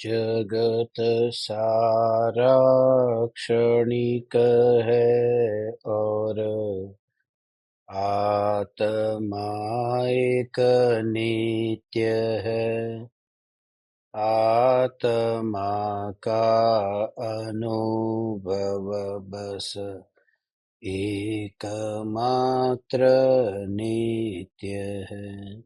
जगत सारा क्षणिक है और आत्मा एक नित्य है। आत्मा का अनुभव बस एकमात्र नित्य है।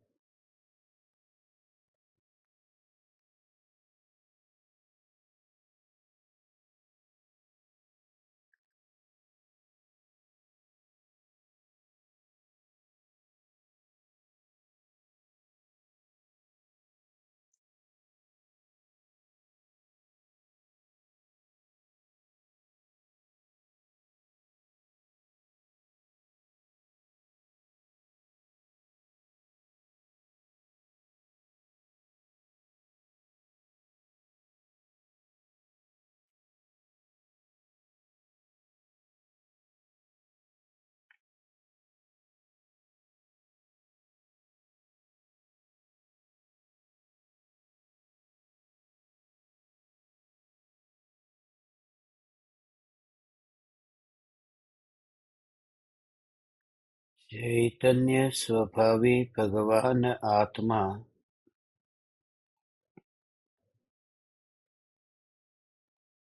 चैतन्य स्वभावी भगवान आत्मा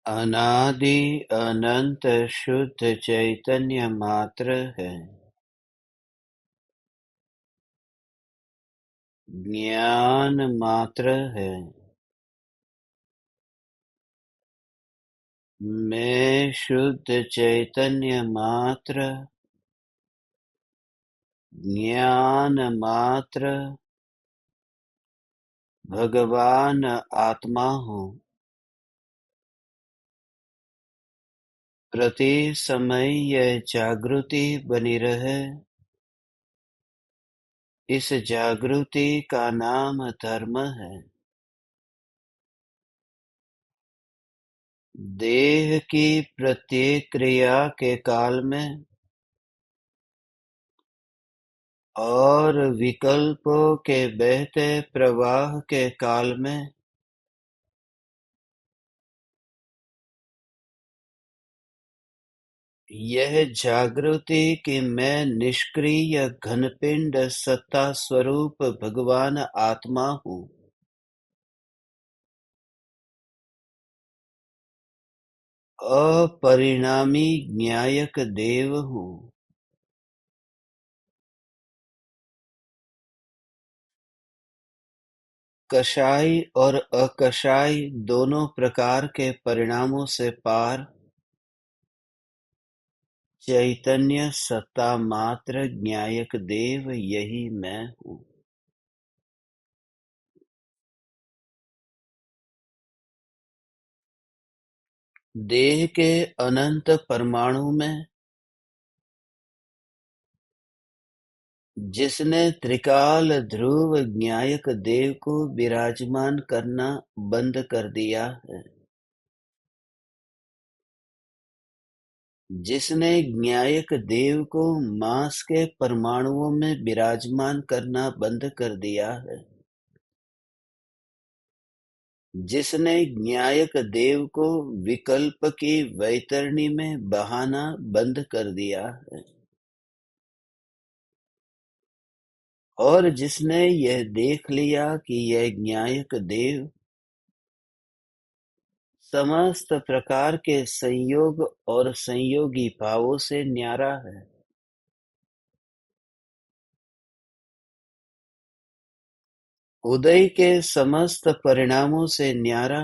अनादि अनंत शुद्ध चैतन्य मात्र है। ज्ञान मात्र है। मैं शुद्ध चैतन्य मात्र, ज्ञान मात्र, भगवान आत्मा हूँ। प्रति समय यह जागृति बनी रहे, इस जागृति का नाम धर्म है। देह की प्रत्येक क्रिया के काल में और विकल्पों के बहते प्रवाह के काल में यह जागृति कि मैं निष्क्रिय घनपिंड सत्ता स्वरूप भगवान आत्मा हूँ, अपरिणामी ज्ञायक देव हूँ। कषाय और अकषाय दोनों प्रकार के परिणामों से पार चैतन्य सत्ता मात्र ज्ञायक देव यही मैं हूँ। देह के अनंत परमाणु में जिसने त्रिकाल ध्रुव ज्ञायक देव को विराजमान करना बंद कर दिया है, जिसने ज्ञायक देव को मांस के परमाणुओं में विराजमान करना बंद कर दिया है, जिसने ज्ञायक देव को विकल्प की वैतरणी में बहाना बंद कर दिया है, और जिसने यह देख लिया कि यह ज्ञायक देव समस्त प्रकार के संयोग और संयोगी भावों से न्यारा है, उदय के समस्त परिणामों से न्यारा,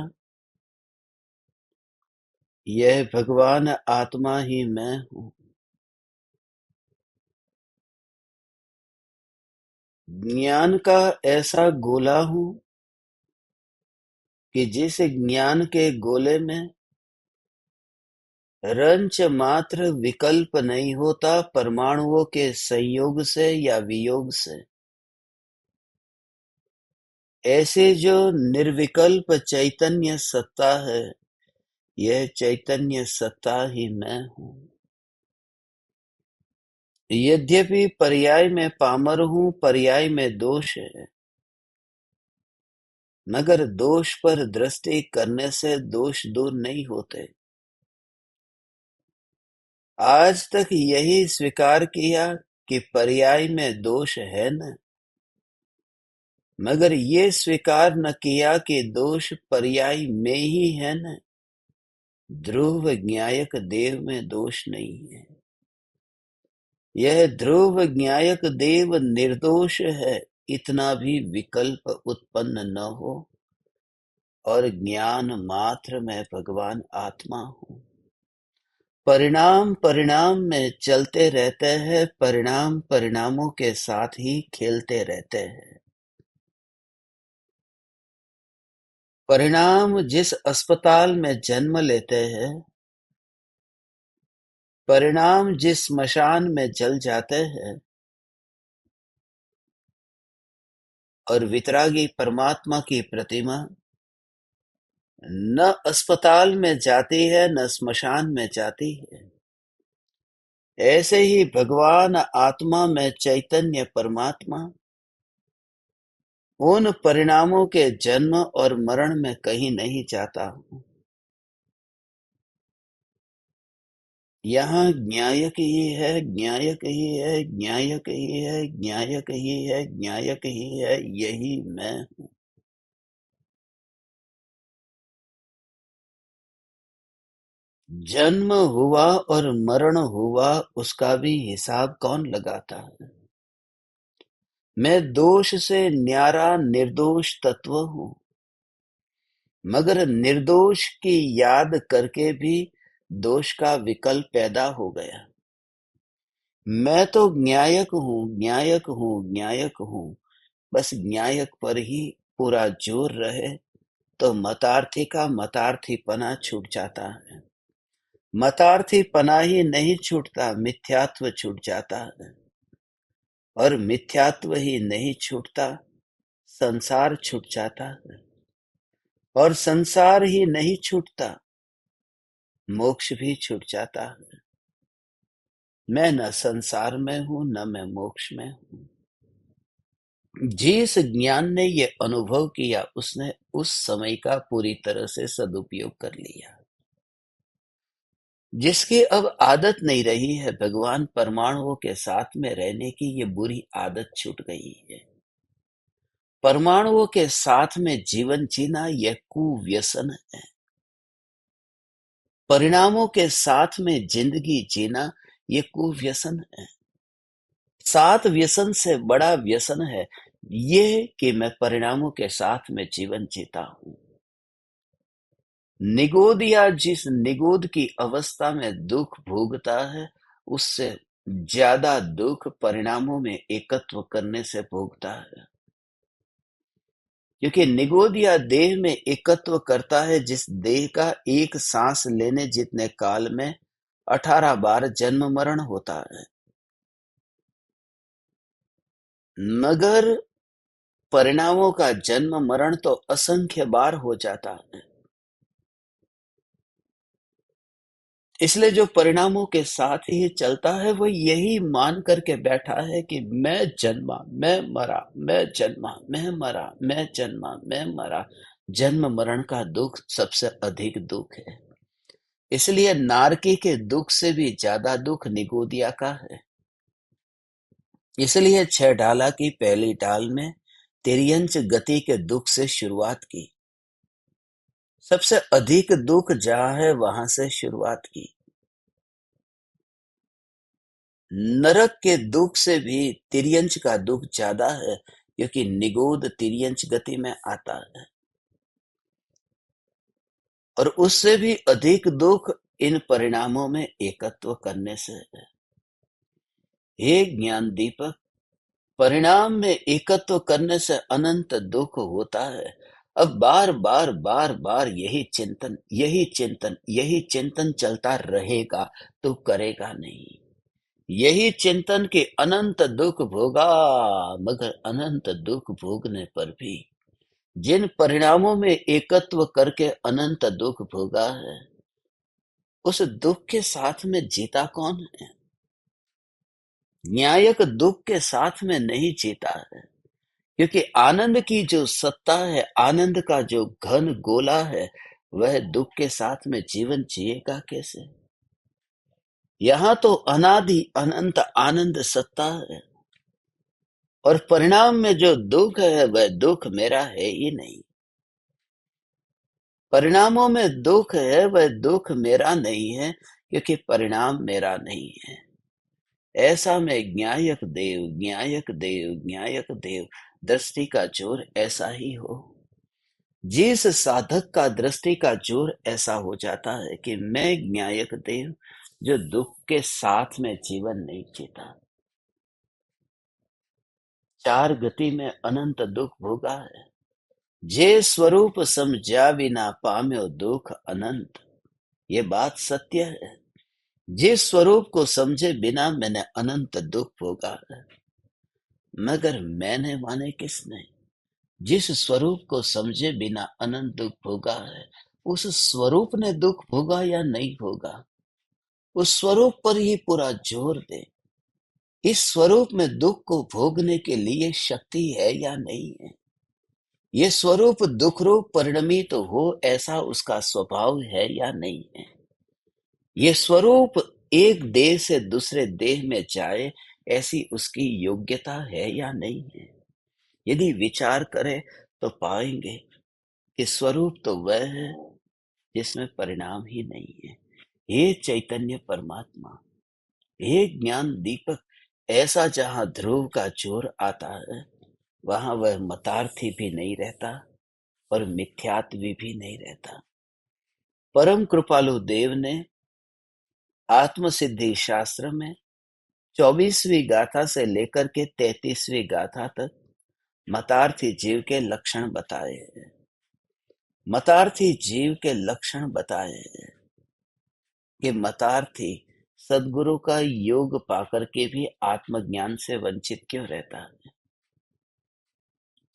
यह भगवान आत्मा ही मैं हूँ। ज्ञान का ऐसा गोला हूँ कि जिस ज्ञान के गोले में रंच मात्र विकल्प नहीं होता परमाणुओं के संयोग से या वियोग से, ऐसे जो निर्विकल्प चैतन्य सत्ता है, यह चैतन्य सत्ता ही मैं हूँ। यद्यपि पर्याय में पामर हूँ, पर्याय में दोष है। मगर दोष पर दृष्टि करने से दोष दूर नहीं होते। आज तक यही स्वीकार किया कि पर्याय में दोष है न, मगर ये स्वीकार न किया कि दोष पर्याय में ही है न। ध्रुव ज्ञायक देव में दोष नहीं है। यह ध्रुव ज्ञायक देव निर्दोष है, इतना भी विकल्प उत्पन्न न हो, और ज्ञान मात्र में भगवान आत्मा हूँ। परिणाम परिणाम में चलते रहते हैं, परिणाम परिणामों के साथ ही खेलते रहते हैं। परिणाम जिस अस्पताल में जन्म लेते हैं, परिणाम जिस स्मशान में जल जाते हैं, और वितरागी परमात्मा की प्रतिमा न अस्पताल में जाती है न स्मशान में जाती है। ऐसे ही भगवान आत्मा में चैतन्य परमात्मा उन परिणामों के जन्म और मरण में कहीं नहीं जाता हूँ। यहाँ ज्ञायक ही है, ज्ञायक ही है, ज्ञायक ही है, ज्ञायक ही है, ज्ञायक ही है, यही मैं हूँ। जन्म हुआ और मरण हुआ, उसका भी हिसाब कौन लगाता है? मैं दोष से न्यारा निर्दोष तत्व हूँ, मगर निर्दोष की याद करके भी दोष का विकल्प पैदा हो गया। मैं तो न्यायक हूँ, न्यायक हूँ, न्यायक हूँ, बस न्यायक पर ही पूरा जोर रहे तो मतार्थी का मतार्थीपना छूट जाता है। मतार्थीपना ही नहीं छूटता, मिथ्यात्व छूट जाता है, और मिथ्यात्व ही नहीं छूटता, संसार छूट जाता है, और संसार ही नहीं छूटता, मोक्ष भी छूट जाता है। मैं न संसार में हूं, न मैं मोक्ष में हूं। जिस ज्ञान ने ये अनुभव किया, उसने उस समय का पूरी तरह से सदुपयोग कर लिया। जिसकी अब आदत नहीं रही है भगवान परमाणुओं के साथ में रहने की, ये बुरी आदत छूट गई है। परमाणुओं के साथ में जीवन जीना यह कुव्यसन है। परिणामों के साथ में जिंदगी जीना ये कुव्यसन है। 7 व्यसन से बड़ा व्यसन है ये कि मैं परिणामों के साथ में जीवन जीता हूं। निगोद या जिस निगोद की अवस्था में दुख भोगता है, उससे ज्यादा दुख परिणामों में एकत्व करने से भोगता है। क्योंकि निगोद या देह में एकत्व करता है जिस देह का एक सांस लेने जितने काल में 18 बार जन्म मरण होता है। मगर परिणामों का जन्म मरण तो असंख्य बार हो जाता है। इसलिए जो परिणामों के साथ ही चलता है वो यही मान करके बैठा है कि मैं जन्मा, मैं मरा, मैं जन्मा, मैं मरा, मैं जन्मा, मैं मरा। जन्म मरण का दुख सबसे अधिक दुख है। इसलिए नारकी के दुख से भी ज्यादा दुख निगोदिया का है। इसलिए 6 डाला की पहली डाल में तिर्यंच गति के दुख से शुरुआत की। सबसे अधिक दुख जहां है वहां से शुरुआत की। नरक के दुख से भी तिर्यंच का दुख ज्यादा है, क्योंकि निगोद तिर्यंच गति में आता है। और उससे भी अधिक दुख इन परिणामों में एकत्व करने से है। हे ज्ञान दीपक, परिणाम में एकत्व करने से अनंत दुख होता है। अब बार बार बार बार यही चिंतन, यही चिंतन, यही चिंतन चलता रहेगा तो करेगा नहीं। यही चिंतन के अनंत दुख भोगा, मगर अनंत दुख भोगने पर भी जिन परिणामों में एकत्व करके अनंत दुख भोगा है, उस दुख के साथ में जीता कौन है? न्यायक दुख के साथ में नहीं जीता है। क्योंकि आनंद की जो सत्ता है, आनंद का जो घन गोला है, वह दुख के साथ में जीवन जिएगा कैसे? यहाँ तो अनादि अनंत आनंद सत्ता है, और परिणाम में जो दुख है वह दुख मेरा है ही नहीं। परिणामों में दुख है, वह दुख मेरा नहीं है, क्योंकि परिणाम मेरा नहीं है। ऐसा में ज्ञायक देव, ज्ञायक देव, ज्ञायक देव, दृष्टि का जोर ऐसा ही हो। जिस साधक का दृष्टि का जोर ऐसा हो जाता है कि मैं ज्ञायक देव, जो दुख के साथ में जीवन नहीं जीता, चार गति में अनंत दुख भोगा है, जे स्वरूप समझा बिना पाम्यो दुख अनंत। ये बात सत्य है। जिस स्वरूप को समझे बिना मैंने अनंत दुख भोगा है, मगर मैंने माने किसने? जिस स्वरूप को समझे बिना अनंत दुख भोगा है, उस स्वरूप ने दुख भोगा या नहीं भोगा, उस स्वरूप पर ही पूरा जोर दे। इस स्वरूप में दुख को भोगने के लिए शक्ति है या नहीं है? ये स्वरूप दुख रूप परिणमित तो हो, ऐसा उसका स्वभाव है या नहीं है? ये स्वरूप एक देह से दूसरे देह में जाए, ऐसी उसकी योग्यता है या नहीं है? यदि विचार करें तो पाएंगे कि स्वरूप तो वह है जिसमें परिणाम ही नहीं है। हे चैतन्य परमात्मा, हे ज्ञान दीपक, ऐसा जहां ध्रुव का जोर आता है, वहां वह मतार्थी भी नहीं रहता और मिथ्यात्वी भी नहीं रहता। परम कृपालु देव ने आत्म सिद्धि शास्त्र में 24वीं गाथा से लेकर के 33वीं गाथा तक मतार्थी जीव के लक्षण बताए हैं। मतार्थी जीव के लक्षण बताए हैं कि मतार्थी सदगुरु का योग पाकर के भी आत्मज्ञान से वंचित क्यों रहता है?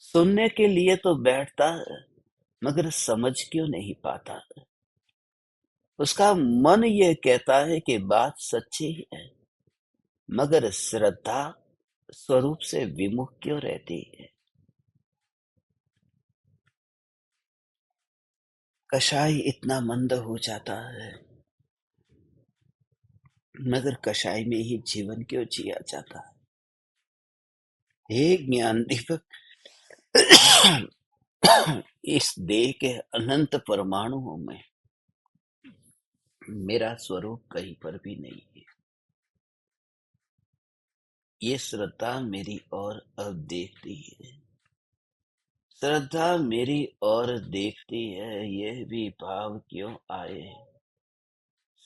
सुनने के लिए तो बैठता है, मगर समझ क्यों नहीं पाता है? उसका मन यह कहता है कि बात सच्ची है, मगर श्रद्धा स्वरूप से विमुख क्यों रहती है? कषाय इतना मंद हो जाता है, मगर कषाय में ही जीवन क्यों जिया जाता है? हे ज्ञान दीपक, इस देह के अनंत परमाणुओं में मेरा स्वरूप कहीं पर भी नहीं है। ये श्रद्धा मेरी ओर अब देखती है, श्रद्धा मेरी ओर देखती है, यह भी भाव क्यों आए?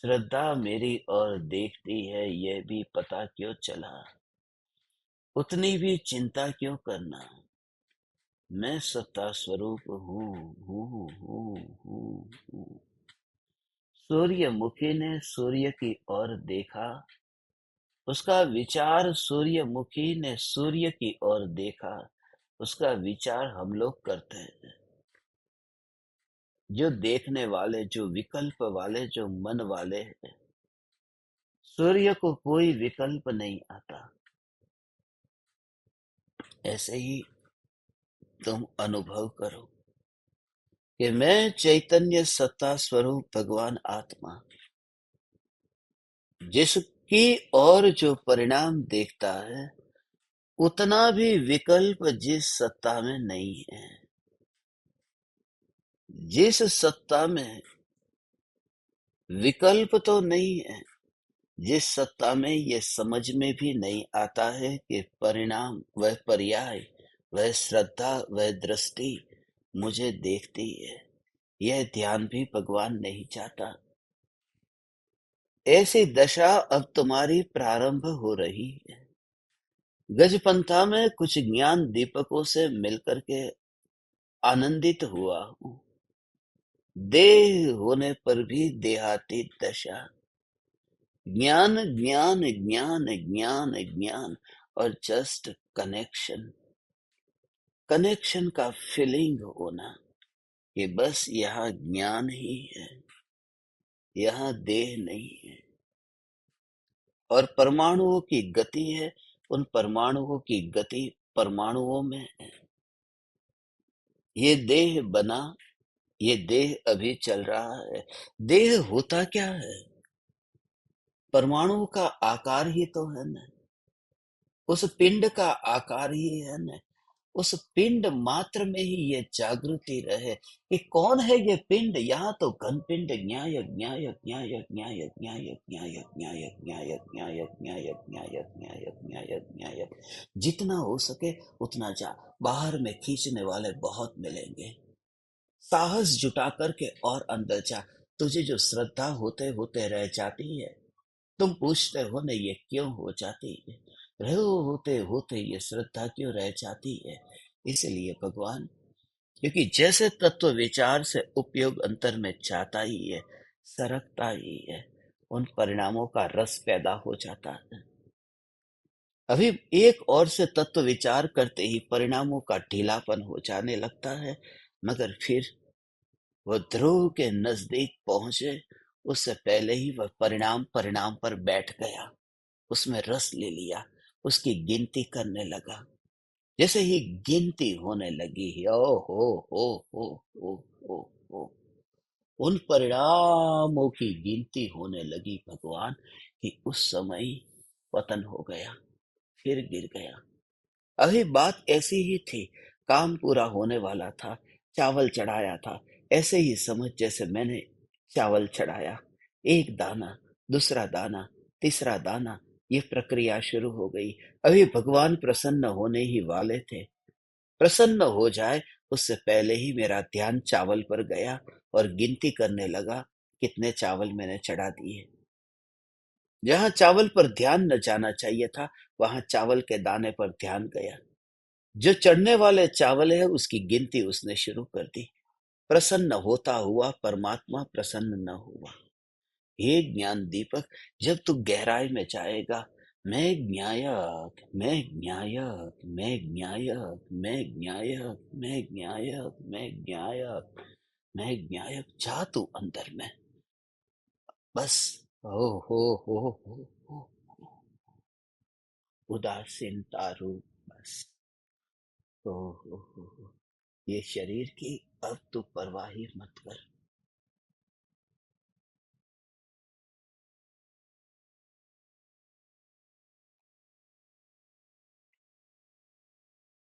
श्रद्धा मेरी ओर देखती है, यह भी पता क्यों चला? उतनी भी चिंता क्यों करना? मैं सत्ता स्वरूप हूँ, हूँ, हूँ, हूँ, हूँ। सूर्यमुखी ने सूर्य की ओर देखा, उसका विचार सूर्यमुखी ने सूर्य की ओर देखा, उसका विचार हम लोग करते हैं। जो देखने वाले, जो विकल्प वाले, जो मन वाले हैं, सूर्य को कोई विकल्प नहीं आता। ऐसे ही तुम अनुभव करो कि मैं चैतन्य सत्ता स्वरूप भगवान आत्मा, जिसकी ओर जो परिणाम देखता है, उतना भी विकल्प जिस सत्ता में नहीं है। जिस सत्ता में विकल्प तो नहीं है, जिस सत्ता में ये समझ में भी नहीं आता है कि परिणाम, वह पर्याय, वह श्रद्धा, वह दृष्टि मुझे देखती है, यह ध्यान भी भगवान नहीं चाहता। ऐसी दशा अब तुम्हारी प्रारंभ हो रही है। गजपंथा में कुछ ज्ञान दीपकों से मिलकर के आनंदित हुआ हूँ। देह होने पर भी देहातीत दशा, ज्ञान ज्ञान ज्ञान ज्ञान ज्ञान, और जस्ट कनेक्शन, कनेक्शन का फीलिंग होना कि बस यहाँ ज्ञान ही है, यहाँ देह नहीं है। और परमाणुओं की गति है, उन परमाणुओं की गति परमाणुओं में है। ये देह बना, ये देह अभी चल रहा है। देह होता क्या है? परमाणु का आकार ही तो है ना। उस पिंड का आकार ही है ना। उस पिंड मात्र में ही ये जागृति रहे कि कौन है ये पिंड। यहाँ तो घन पिंड न्याय न्याय न्याय न्याय न्याय न्याय न्याय न्याय न्याय न्याय न्याय न्याय न्याय न्याय। जितना हो सके उतना जा। बाहर में खींचने वाले बहुत मिलेंगे। साहस जुटा करके और अंदर जा। तुझे जो श्रद्धा होते होते रह जाती है, तुम पूछते हो न ये क्यों हो जाती है। रहो होते होते ये श्रद्धा क्यों रह जाती है। इसलिए भगवान, क्योंकि जैसे तत्व विचार से उपयोग अंतर में जाता ही है, सरकता ही है, उन परिणामों का रस पैदा हो जाता है। अभी एक ओर से तत्व विचार करते ही परिणामों का ढीलापन हो जाने लगता है, मगर फिर वह ध्रुव के नजदीक पहुंचे उससे पहले ही वह परिणाम परिणाम पर बैठ गया, उसमें रस ले लिया, उसकी गिनती करने लगा। जैसे ही गिनती होने लगी, ओ हो हो हो हो, उन परिणामों की गिनती होने लगी भगवान, कि उस समय पतन हो गया, फिर गिर गया। अभी बात ऐसी ही थी। काम पूरा होने वाला था, चावल चढ़ाया था। ऐसे ही समझ जैसे मैंने चावल चढ़ाया, एक दाना, दूसरा दाना, तीसरा दाना, ये प्रक्रिया शुरू हो गई। अभी भगवान प्रसन्न होने ही वाले थे। प्रसन्न हो जाए उससे पहले ही मेरा ध्यान चावल पर गया और गिनती करने लगा कितने चावल मैंने चढ़ा दिए। जहां चावल पर ध्यान न जाना चाहिए था, वहां चावल के दाने पर ध्यान गया। जो चढ़ने वाले चावल है उसकी गिनती उसने शुरू कर दी। प्रसन्न होता हुआ परमात्मा प्रसन्न न हुआ। हे ज्ञान दीपक, जब तू गहराई में जाएगा, मैं ज्ञायक, मैं ज्ञायक, मैं ज्ञायक, मैं ज्ञायक, मैं ज्ञायक, मैं ज्ञायक, मैं ज्ञायक, जा तू अंदर में। बस हो हो उदासीनता रूप। बस हो। ये शरीर की अब तू परवाह ही मत कर।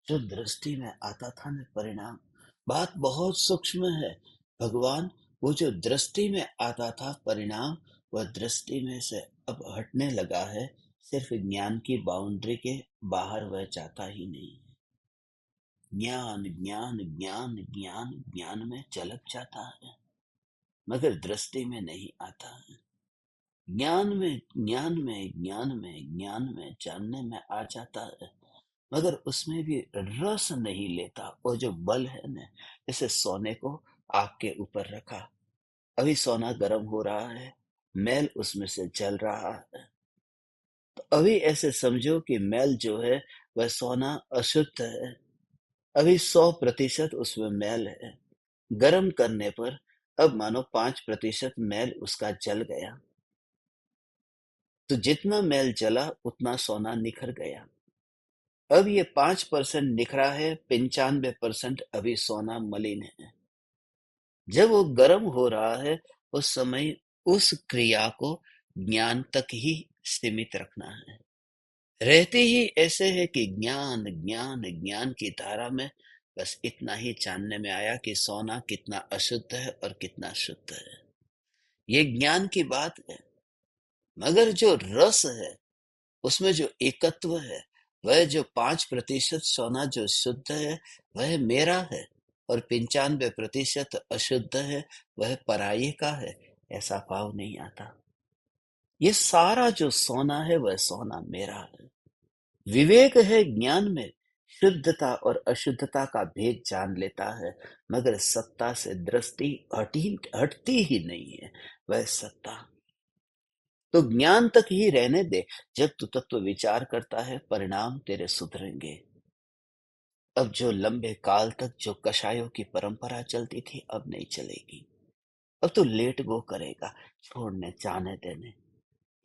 जो दृष्टि में आता था न परिणाम, बात बहुत सूक्ष्म है भगवान। वो जो दृष्टि में आता था परिणाम, वह दृष्टि में से अब हटने लगा है। सिर्फ ज्ञान की बाउंड्री के बाहर वह जाता ही नहीं। ज्ञान ज्ञान ज्ञान ज्ञान ज्ञान में चलक जाता है, मगर दृष्टि में नहीं आता है। ज्ञान में ज्ञान में ज्ञान में ज्ञान में जानने में आ जाता है, मगर उसमें भी रस नहीं लेता। और जो बल है ना, जैसे सोने को आग के ऊपर रखा, अभी सोना गर्म हो रहा है, मैल उसमें से जल रहा है। तो अभी ऐसे समझो कि मैल जो है वह सोना अशुद्ध है। अभी 100% उसमें मैल है। गर्म करने पर अब मानो 5% मैल उसका जल गया। तो जितना मैल जला उतना सोना निखर गया। अब ये 5% निखरा है, 95% अभी सोना मलिन है। जब वो गर्म हो रहा है, उस समय उस क्रिया को ज्ञान तक ही सीमित रखना है। रहते ही ऐसे है कि ज्ञान ज्ञान ज्ञान की धारा में बस इतना ही जानने में आया कि सोना कितना अशुद्ध है और कितना शुद्ध है। ये ज्ञान की बात है। मगर जो रस है, उसमें जो एकत्व है, वह जो 5% सोना जो शुद्ध है वह मेरा है, और 95% अशुद्ध है, वह पराये का है, ऐसा भाव नहीं आता। ये सारा जो सोना है वह सोना मेरा है। विवेक है ज्ञान में, शुद्धता और अशुद्धता का भेद जान लेता है, मगर सत्ता से दृष्टि हटती ही नहीं है। वह सत्ता तो ज्ञान तक ही रहने दे। जब तू तत्व विचार करता है, परिणाम तेरे सुधरेंगे। अब जो लंबे काल तक जो कषायों की परंपरा चलती थी, अब नहीं चलेगी। अब तू लेट गो करेगा, छोड़ने जाने देने।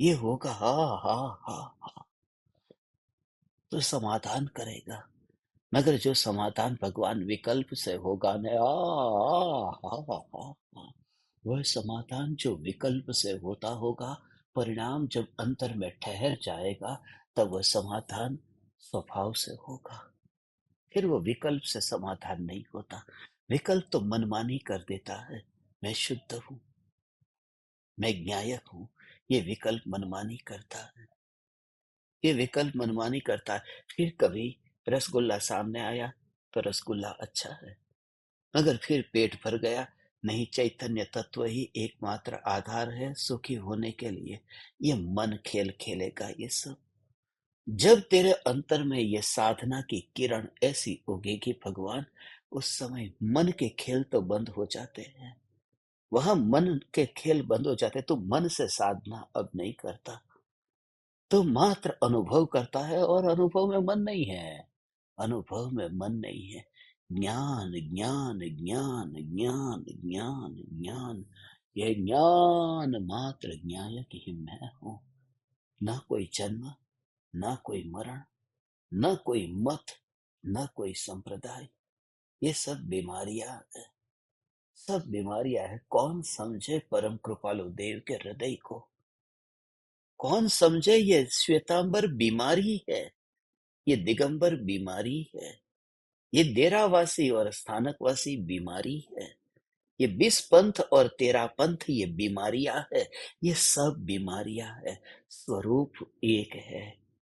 ये होगा, हा हा हा हा, तो समाधान करेगा। मगर जो समाधान भगवान विकल्प से होगा न, वह समाधान जो विकल्प से होता होगा, परिणाम जब अंतर में ठहर जाएगा, तब वह समाधान स्वभाव से होगा। फिर वो विकल्प से समाधान नहीं होता। विकल्प तो मनमानी कर देता है, मैं शुद्ध हूं, मैं ज्ञायक हूं। ये विकल्प मनमानी करता है, ये विकल्प मनमानी करता है। फिर कभी रसगुल्ला सामने आया तो रसगुल्ला अच्छा है, मगर फिर पेट भर गया, नहीं, चैतन्य तत्व ही एकमात्र आधार है सुखी होने के लिए। ये मन खेल खेलेगा ये सब। जब तेरे अंतर में ये साधना की किरण ऐसी उगेगी भगवान, उस समय मन के खेल तो बंद हो जाते हैं। वहां मन के खेल बंद हो जाते, तो मन से साधना अब नहीं करता, तो मात्र अनुभव करता है, और अनुभव में मन नहीं है। अनुभव में मन नहीं है। ज्ञान ज्ञान ज्ञान ज्ञान ज्ञान ज्ञान, यह ज्ञान मात्र ज्ञायक ही मैं हूं। ना कोई जन्म, ना कोई मरण, न कोई मत, न कोई संप्रदाय। ये सब बीमारियां है, सब बीमारियां है। कौन समझे परम कृपालु देव के हृदय को? कौन समझे ये श्वेतांबर बीमारी है, ये दिगंबर बीमारी है, ये डेरावासी और स्थानकवासी बीमारी है, ये 20 पंथ और 13 पंथ ये बीमारियां है। ये सब बीमारियां है, स्वरूप एक है।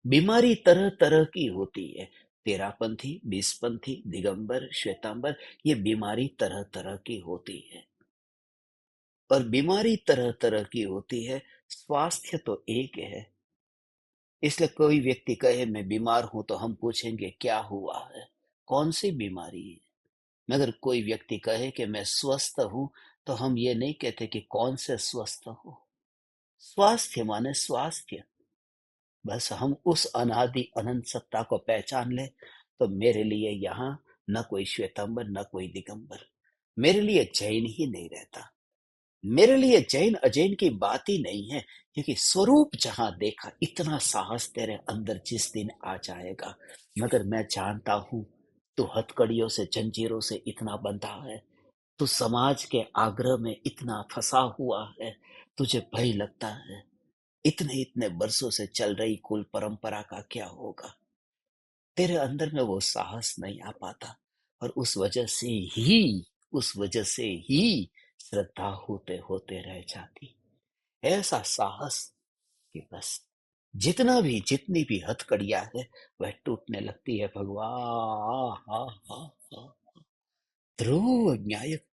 बीमारी तरह तरह की होती है। 13 पंथी, 20 पंथी, दिगंबर, श्वेतांबर, ये बीमारी तरह तरह की होती है। और बीमारी तरह तरह की होती है, स्वास्थ्य तो एक है। इसलिए कोई व्यक्ति कहे मैं बीमार हूं तो हम पूछेंगे क्या हुआ है, कौन सी बीमारी है। मगर कोई व्यक्ति कहे कि मैं स्वस्थ हूं, तो हम ये नहीं कहते कि कौन से स्वस्थ हो। स्वास्थ्य माने स्वास्थ्य। बस हम उस अनादि अनंत सत्ता को पहचान ले, तो मेरे लिए यहाँ न कोई श्वेतंबर, न कोई दिगंबर। मेरे लिए जैन ही नहीं रहता। मेरे लिए जैन अजैन की बात ही नहीं है, क्योंकि स्वरूप जहां देखा, इतना साहस तेरे अंदर जिस दिन आ जाएगा। मगर मैं जानता हूं तू हथकड़ियों से, जंजीरों से इतना बंधा है, तू समाज के आग्रह में इतना फंसा हुआ है, तुझे भय लगता है इतने इतने बरसों से चल रही कुल परंपरा का क्या होगा। तेरे अंदर में वो साहस नहीं आ पाता, और उस वजह से ही श्रद्धा होते होते रह जाती। ऐसा साहस कि बस जितनी भी हथकड़ियां है, वह टूटने लगती है। भगवान ध्रुव न्यायक,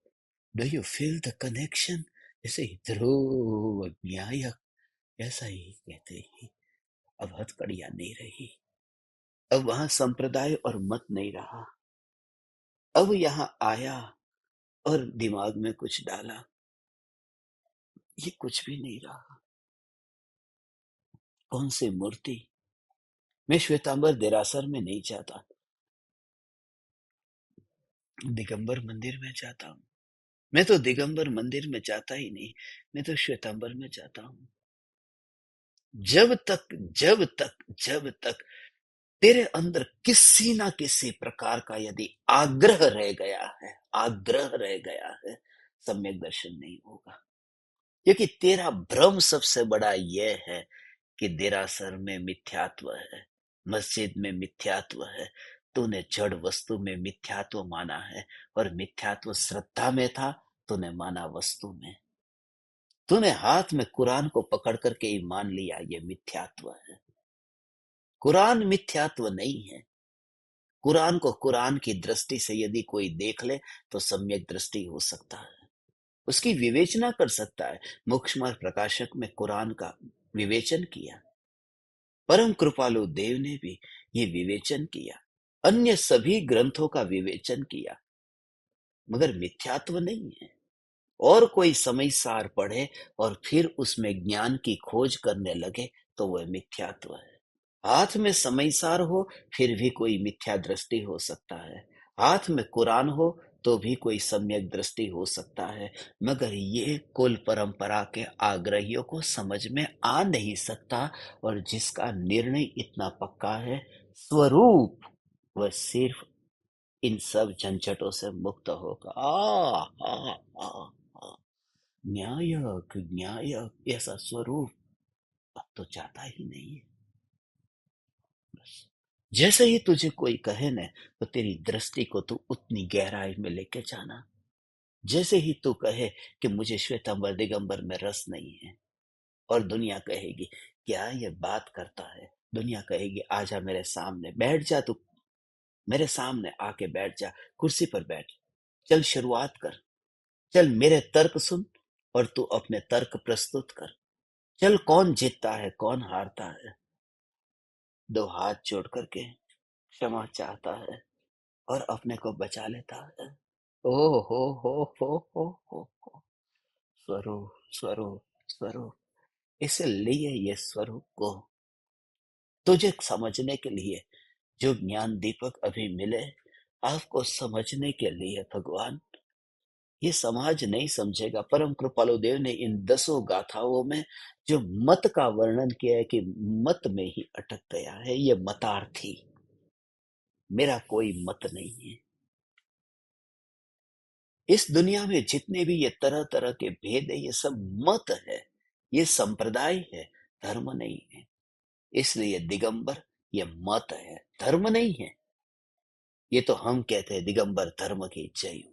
do you feel the connection? ऐसे ही ध्रुव न्यायक, ऐसा ही कहते ही। अब हथकड़ियां नहीं रही, अब वहां संप्रदाय और मत नहीं रहा। अब यहाँ आया और दिमाग में कुछ डाला, ये कुछ भी नहीं रहा। कौन सी मूर्ति? मैं श्वेतांबर देरासर में नहीं जाता, दिगंबर मंदिर में जाता हूँ। मैं तो दिगंबर मंदिर में जाता ही नहीं, मैं तो श्वेतांबर में जाता हूँ। जब तक जब तक जब तक तेरे अंदर किसी ना किसी प्रकार का यदि आग्रह रह गया है, आग्रह रह गया है, सम्यक दर्शन नहीं होगा। क्योंकि तेरा भ्रम सबसे बड़ा यह है कि देरासर में मिथ्यात्व है, मस्जिद में मिथ्यात्व है। तूने जड़ वस्तु में मिथ्यात्व माना है, और मिथ्यात्व श्रद्धा में था, तूने माना वस्तु में। तूने हाथ में कुरान को पकड़ करके ही मान लिया ये मिथ्यात्व है। कुरान मिथ्यात्व नहीं है। कुरान को कुरान की दृष्टि से यदि कोई देख ले, तो सम्यक दृष्टि हो सकता है, उसकी विवेचना कर सकता है। मोक्षमार्ग प्रकाशक में कुरान का विवेचन किया, परम कृपालु देव ने भी ये विवेचन किया, अन्य सभी ग्रंथों का विवेचन किया, मगर मिथ्यात्व नहीं है। और कोई समय सार पढ़े और फिर उसमें ज्ञान की खोज करने लगे, तो वह मिथ्यात्व है। हाथ में समयसार हो, फिर भी कोई मिथ्या दृष्टि हो सकता है। हाथ में कुरान हो, तो भी कोई सम्यक दृष्टि हो सकता है। मगर ये कुल परंपरा के आग्रहियों को समझ में आ नहीं सकता, और जिसका निर्णय इतना पक्का है, स्वरूप वह सिर्फ इन सब झंझटों से मुक्त होकर आ, आ, आ, आ, न्यायक न्यायक ऐसा स्वरूप अब तो चाहता ही नहीं है। बस जैसे ही तुझे कोई कहे न, तो तेरी दृष्टि को तू उतनी गहराई में लेके जाना। जैसे ही तू कहे कि मुझे श्वेतांबर दिगंबर में रस नहीं है, और दुनिया कहेगी क्या ये बात करता है, दुनिया कहेगी आजा मेरे सामने बैठ जा, तू मेरे सामने आके बैठ जा, कुर्सी पर बैठ, चल शुरुआत कर, चल मेरे तर्क सुन और तू अपने तर्क प्रस्तुत कर, चल कौन जीतता है कौन हारता है, दो हाथ जोड़ करके क्षमा चाहता है और अपने को बचा लेता है। ओ हो स्वरूप स्वरूप स्वरूप। इसलिए ये स्वरूप को तुझे समझने के लिए जो ज्ञान दीपक अभी मिले, आपको समझने के लिए भगवान, ये समाज नहीं समझेगा। परम कृपालु देव ने इन 10 गाथाओं में जो मत का वर्णन किया है कि मत में ही अटक गया है, ये मतार्थी, मेरा कोई मत नहीं है। इस दुनिया में जितने भी ये तरह तरह के भेद है, ये सब मत है, ये संप्रदाय है, धर्म नहीं है। इसलिए दिगंबर ये मत है, धर्म नहीं है। ये तो हम कहते हैं दिगंबर धर्म की जय हो,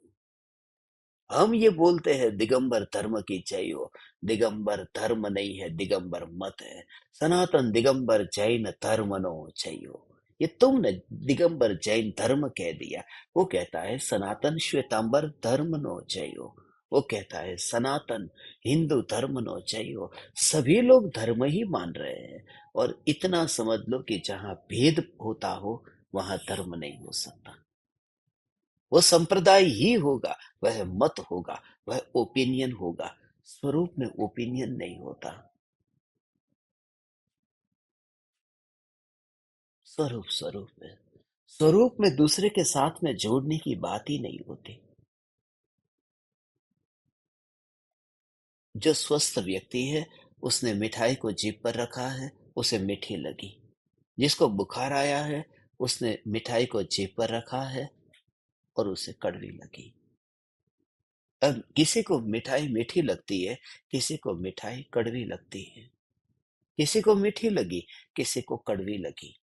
हम ये बोलते हैं दिगंबर धर्म की जय हो। दिगंबर धर्म नहीं है, दिगंबर मत है। सनातन दिगंबर जैन धर्म नो जय हो। ये तुमने दिगंबर जैन धर्म कह दिया, वो कहता है सनातन श्वेतांबर धर्म नो जय हो, वो कहता है सनातन हिंदू धर्म नो जय हो। सभी लोग धर्म ही मान रहे हैं, और इतना समझ लो कि जहां भेद होता हो वहां धर्म नहीं हो सकता। वो संप्रदाय ही होगा, वह मत होगा, वह ओपिनियन होगा। स्वरूप में ओपिनियन नहीं होता, स्वरूप स्वरूप है। स्वरूप में दूसरे के साथ में जोड़ने की बात ही नहीं होती। जो स्वस्थ व्यक्ति है, उसने मिठाई को जीभ पर रखा है, उसे मीठी लगी। जिसको बुखार आया है, उसने मिठाई को जीभ पर रखा है और उसे कड़वी लगी। अब किसी को मिठाई मीठी लगती है, किसी को मिठाई कड़वी लगती है। किसी को मीठी लगी, किसी को कड़वी लगी।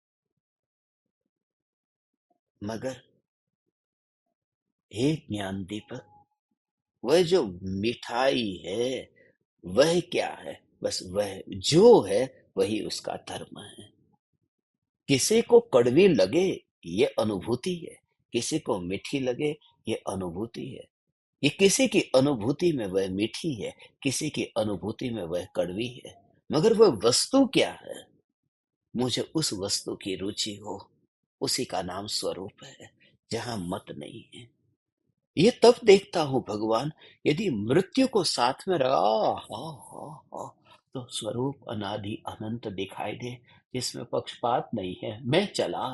मगर हे ज्ञान दीपक, वह जो मिठाई है वह क्या है? बस वह जो है वही उसका धर्म है। किसी को कड़वी लगे ये अनुभूति है, किसी को मीठी लगे ये अनुभूति है। ये किसी की अनुभूति में वह मीठी है, किसी की अनुभूति में वह कड़वी है। मगर वह वस्तु क्या है? मुझे उस वस्तु की रुचि हो, उसी का नाम स्वरूप है, जहां मत नहीं है। ये तब देखता हूं भगवान, यदि मृत्यु को साथ में रहा तो स्वरूप अनादि अनंत दिखाई दे, जिसमें पक्षपात नहीं है। मैं चला,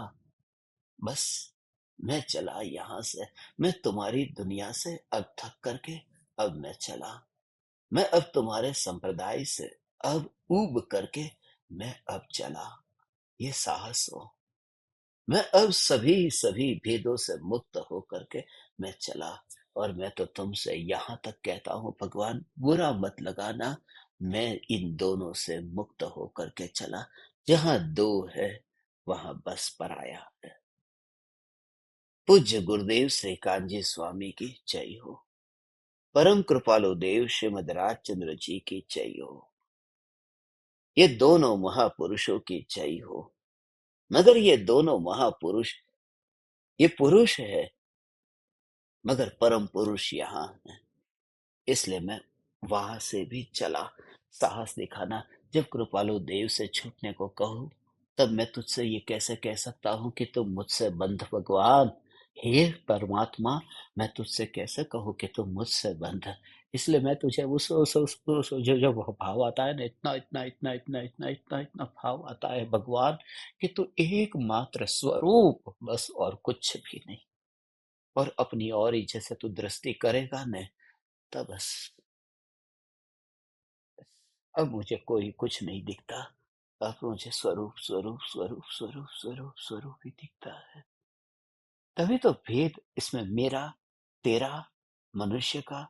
बस मैं चला यहां से। मैं तुम्हारी दुनिया से अब थक करके अब मैं चला। मैं अब तुम्हारे संप्रदाय से अब ऊब करके मैं अब चला। ये साहस हो। मैं अब सभी सभी भेदों से मुक्त होकर के मैं चला। और मैं तो तुमसे यहां तक कहता हूं भगवान, बुरा मत लगाना, मैं इन दोनों से मुक्त होकर के चला। जहां दो है वहां बस पराया है। पूज्य गुरुदेव श्री कांजी स्वामी की जय हो। परम कृपालु देव श्रीमद राजचंद्र जी की जय हो। ये दोनों महापुरुषों की जय हो। मगर ये दोनों महापुरुष, ये पुरुष है मगर परम पुरुष यहाँ है। इसलिए मैं वहां से भी चला, साहस दिखाना। जब कृपालु देव से छूटने को कहूं, तब मैं तुझसे ये कैसे कह सकता हूं कि तुम मुझसे बंध भगवान। हे परमात्मा, मैं तुझसे कैसे कहूं कि तुम मुझसे बंध। इसलिए मैं तुझे उस जो जो भाव आता है ना, इतना इतना इतना इतना इतना इतना इतना भाव आता है भगवान, कि तू एकमात्र स्वरूप, बस और कुछ भी नहीं। और अपनी और ही जैसे तू दृष्टि करेगा न, तब बस अब मुझे कोई कुछ नहीं दिखता। अब मुझे स्वरूप स्वरूप स्वरूप स्वरूप स्वरूप स्वरूप ही दिखता है। तभी तो भेद इसमें मेरा, तेरा, मनुष्य का,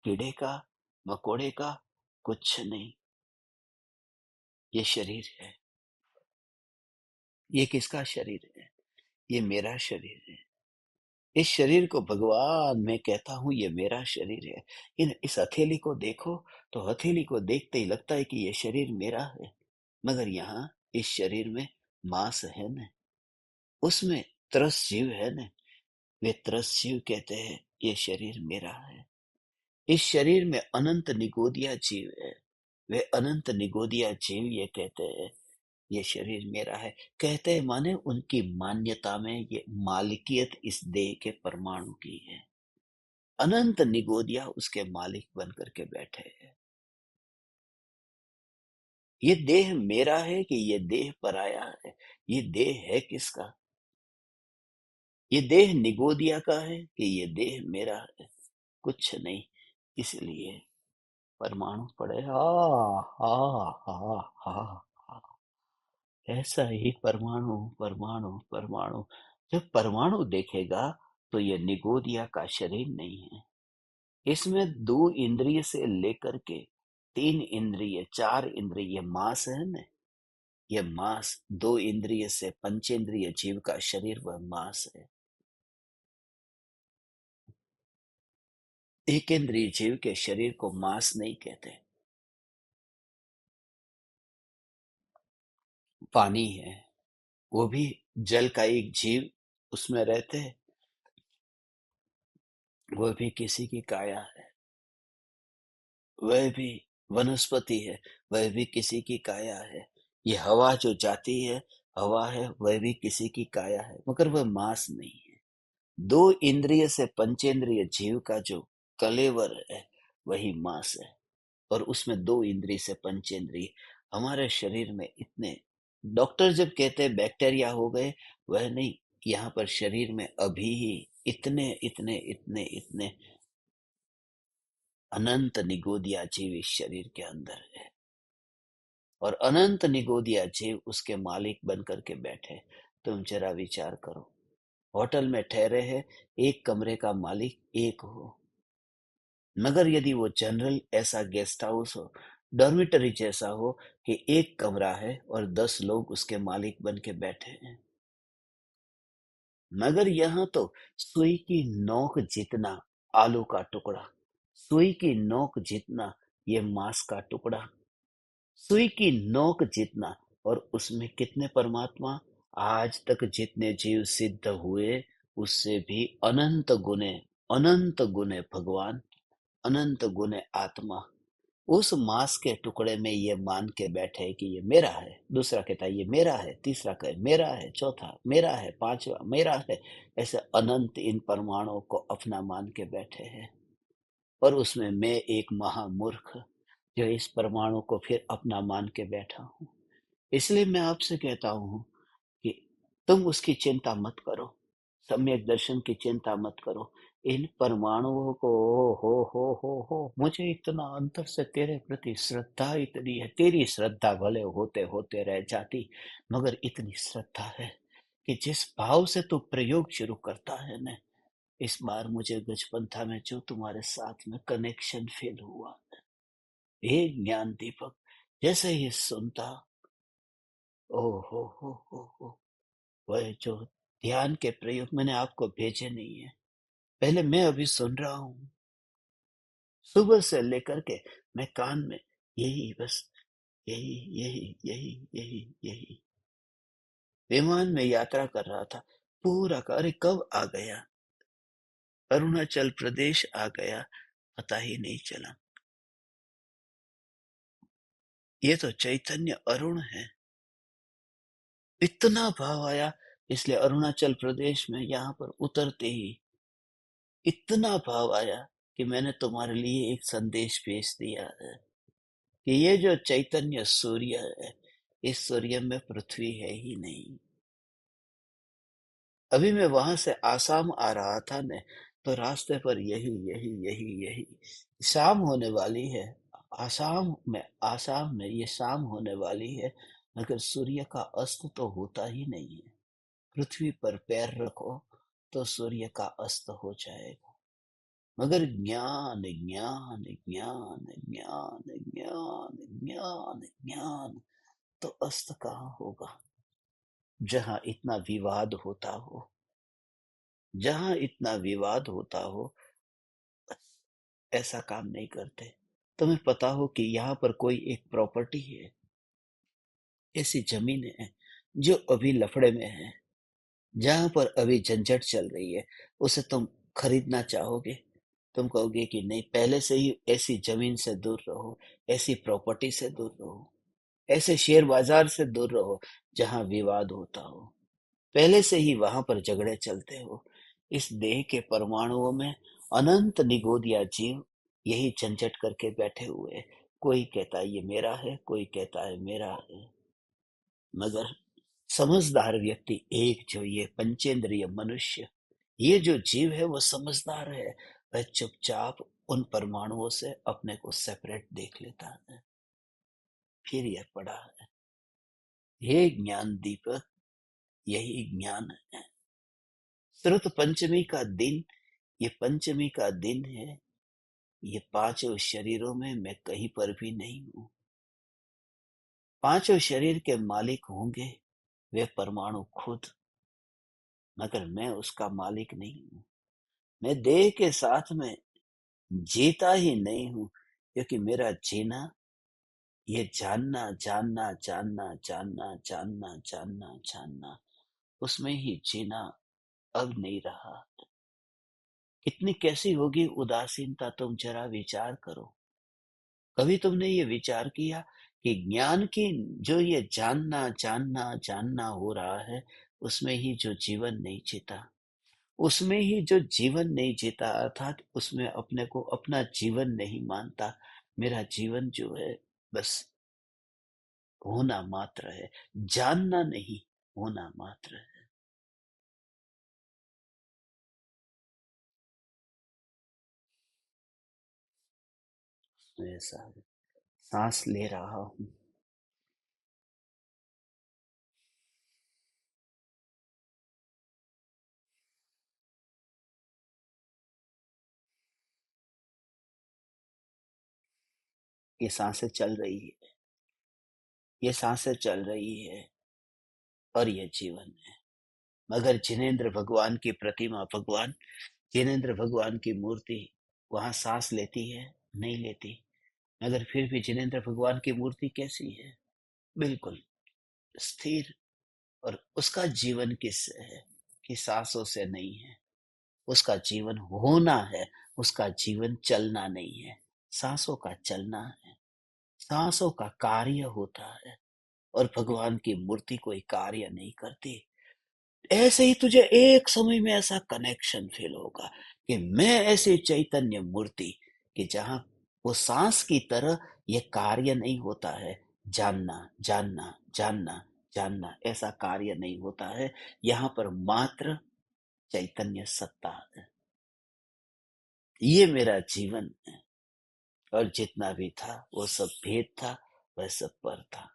कीड़े का, मकोड़े का कुछ नहीं। ये शरीर है। ये किसका शरीर है? ये मेरा शरीर है। इस शरीर को भगवान मैं कहता हूं ये मेरा शरीर है। इस हथेली को देखो तो हथेली को देखते ही लगता है कि ये शरीर मेरा है, मगर यहाँ इस शरीर में मांस है न, उसमें त्रस जीव है न। वे त्रस जीव कहते हैं ये शरीर मेरा है। इस शरीर में अनंत निगोदिया जीव है। वे अनंत निगोदिया जीव ये कहते हैं ये शरीर मेरा है। कहते हैं माने उनकी मान्यता में ये मालिकियत इस देह के परमाणु की है। अनंत निगोदिया उसके मालिक बन करके बैठे हैं। ये देह मेरा है कि ये देह पराया है? ये देह है किसका? ये देह निगोदिया का है कि ये देह मेरा है? कुछ नहीं। इसलिए परमाणु पड़े हा हा हा हा हा। ऐसा ही परमाणु परमाणु परमाणु। जब परमाणु देखेगा तो ये निगोदिया का शरीर नहीं है। इसमें 2 इंद्रिय से लेकर के 3 इंद्रिय 4 इंद्रिय ये मांस है न। ये मांस 2 इंद्रिय से पंचेंद्रिय जीव का शरीर वह मांस है। एक इंद्रिय जीव के शरीर को मांस नहीं कहते। पानी है, वो भी जल का एक जीव उसमें रहते हैं, वह भी किसी की काया है। वह भी वनस्पति है, वह भी किसी की काया है। ये हवा जो जाती है, हवा है, वह भी किसी की काया है, मगर वह मांस नहीं है। 2 इंद्रिय से पंचेंद्रिय जीव का जो कलेवर है वही मांस है। और उसमें 2 इंद्रिय से पंचेंद्रिय। हमारे शरीर में इतने, डॉक्टर जब कहते हैं बैक्टीरिया हो गए, वह नहीं। यहाँ पर शरीर में अभी ही इतने इतने इतने इतने अनंत निगोदिया जीव इस शरीर के अंदर है। और अनंत निगोदिया जीव उसके मालिक बन करके बैठे। तुम जरा विचार करो, होटल में ठहरे हैं, एक कमरे का मालिक एक हो, मगर यदि वो जनरल ऐसा गेस्ट हाउस हो, डॉर्मिटरी जैसा हो कि एक कमरा है और 10 लोग उसके मालिक बन के बैठे हैं, मगर यहाँ तो सुई की नोक जितना आलू का टुकड़ा, सुई की नोक जितना ये मांस का टुकड़ा, सुई की नोक जितना, और उसमें कितने परमात्मा? आज तक जितने जीव सिद्ध हुए उससे भी अनंत गुने भगवान, अनंत गुने आत्मा। उस मांस के टुकड़े में ये मान के बैठे कि ये मेरा है, दूसरा कहता है ये मेरा है, तीसरा कहे मेरा है, चौथा मेरा है, पांचवा मेरा है। ऐसे अनंत इन परमाणुओं को अपना मान के बैठे हैं। और उसमें मैं एक महामूर्ख जो इस परमाणु को फिर अपना मान के बैठा हूं। इसलिए मैं आपसे कहता हूं कि तुम उसकी चिंता मत करो, सम्यक दर्शन की चिंता मत करो। इन परमाणुओं को हो मुझे इतना अंतर से तेरे प्रति श्रद्धा इतनी है। तेरी श्रद्धा भले होते होते रह जाती, मगर इतनी श्रद्धा है कि जिस भाव से तू प्रयोग शुरू करता है न, इस बार मुझे गजपंथा में जो तुम्हारे साथ में कनेक्शन फील हुआ, हे ज्ञान दीपक, जैसे ही सुनता, ओ हो, वह जो ध्यान के प्रयोग मैंने आपको भेजे नहीं है, पहले मैं अभी सुन रहा हूँ, सुबह से लेकर के मैं कान में यही बस, यही यही यही यही यही। विमान में यात्रा कर रहा था, पूरा का, अरे कब आ गया, अरुणाचल प्रदेश आ गया, पता ही नहीं चला। ये तो चैतन्य अरुण है। इतना भाव आया, इसलिए अरुणाचल प्रदेश में यहाँ पर उतरते ही इतना भाव आया कि मैंने तुम्हारे लिए एक संदेश भेज दिया है कि ये जो चैतन्य सूर्य है, इस सूर्य में पृथ्वी है ही नहीं। अभी मैं वहां से आसाम आ रहा था न, तो रास्ते पर यही यही यही यही शाम होने वाली है। आसाम में ये शाम होने वाली है, मगर सूर्य का अस्त तो होता ही नहीं है। पृथ्वी पर पैर रखो तो सूर्य का अस्त हो जाएगा। मगर ज्ञान ज्ञान ज्ञान ज्ञान ज्ञान ज्ञान ज्ञान तो अस्त कहाँ होगा? जहां इतना विवाद होता हो, जहां इतना विवाद होता हो, ऐसा काम नहीं करते। तुम्हें पता हो कि यहाँ पर कोई एक प्रॉपर्टी है, ऐसी जमीन है जो अभी लफड़े में है, जहां पर अभी झंझट चल रही है, उसे तुम खरीदना चाहोगे? तुम कहोगे कि नहीं, पहले से ही ऐसी जमीन से दूर रहो, ऐसी प्रॉपर्टी से दूर रहो, ऐसे शेयर बाजार से दूर रहो जहां विवाद होता हो, पहले से ही वहां पर झगड़े चलते हो। इस देह के परमाणुओं में अनंत निगोदिया जीव यही झंझट करके बैठे हुए हैं। कोई कहता है ये मेरा है, कोई कहता है मेरा है। मगर समझदार व्यक्ति, एक जो ये पंचेंद्रिय मनुष्य, ये जो जीव है वो समझदार है। वह चुपचाप उन परमाणुओं से अपने को सेपरेट देख लेता है। फिर यह पड़ा है, हे ज्ञान दीपक, यही ज्ञान है। श्रुत पंचमी का दिन, ये पंचमी का दिन है। ये पांचों शरीरों में मैं कहीं पर भी नहीं हूँ। पांचों शरीर के मालिक होंगे वे परमाणु खुद, मगर मैं उसका मालिक नहीं हूँ। मैं देह के साथ में जीता ही नहीं हूँ, क्योंकि मेरा जीना ये जानना जानना जानना जानना जानना जानना जानना, उसमें ही जीना अब नहीं रहा। कितनी कैसी होगी उदासीनता, तुम जरा विचार करो। कभी तुमने ये विचार किया कि ज्ञान की जो ये जानना जानना जानना हो रहा है, उसमें ही जो जीवन नहीं जीता, उसमें ही जो जीवन नहीं जीता, अर्थात उसमें अपने को अपना जीवन नहीं मानता। मेरा जीवन जो है बस होना मात्र है, जानना नहीं, होना मात्र है। ऐसा है। सांस ले रहा हूँ, ये सांसें चल रही है, ये सांसें चल रही है, और ये जीवन है। मगर जिनेंद्र भगवान की प्रतिमा, भगवान जिनेंद्र भगवान की मूर्ति वहां सांस लेती है? नहीं लेती। मगर फिर भी जिनेंद्र भगवान की मूर्ति कैसी है? बिल्कुल स्थिर। और उसका जीवन किससे है? कि सांसों से नहीं है। उसका जीवन होना है, उसका जीवन चलना नहीं है। सांसों का चलना है, सांसों का कार्य होता है। और भगवान की मूर्ति कोई कार्य नहीं करती। ऐसे ही तुझे एक समय में ऐसा कनेक्शन फील होगा कि मैं ऐसी चैतन्य मूर्ति, कि जहां वो सांस की तरह ये कार्य नहीं होता है। जानना जानना जानना जानना, ऐसा कार्य नहीं होता है। यहाँ पर मात्र चैतन्य सत्ता है। ये मेरा जीवन है। और जितना भी था वो सब भेद था, वह सब पर था।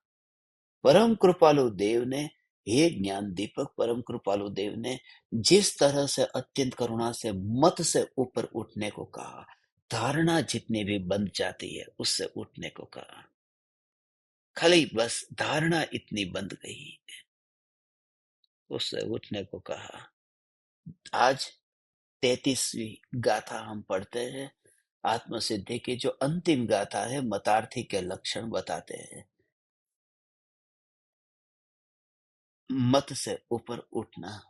परम कृपालु देव ने, हे ज्ञान दीपक, परम कृपालु देव ने जिस तरह से अत्यंत करुणा से मत से ऊपर उठने को कहा, धारणा जितनी भी बंध जाती है उससे उठने को कहा। खाली बस धारणा इतनी बंध गई, उससे उठने को कहा। आज 33वीं गाथा हम पढ़ते हैं। आत्मसिद्धि की जो अंतिम गाथा है, मतार्थी के लक्षण बताते हैं। मत से ऊपर उठना।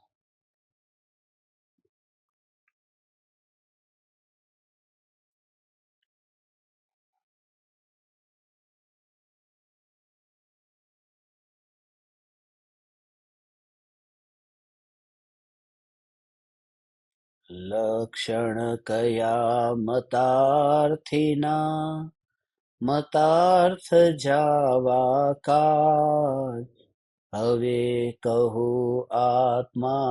लक्षण कया मतार्थिना, मतार्थ जावा काय, હવે કહો આત્માર્થીના,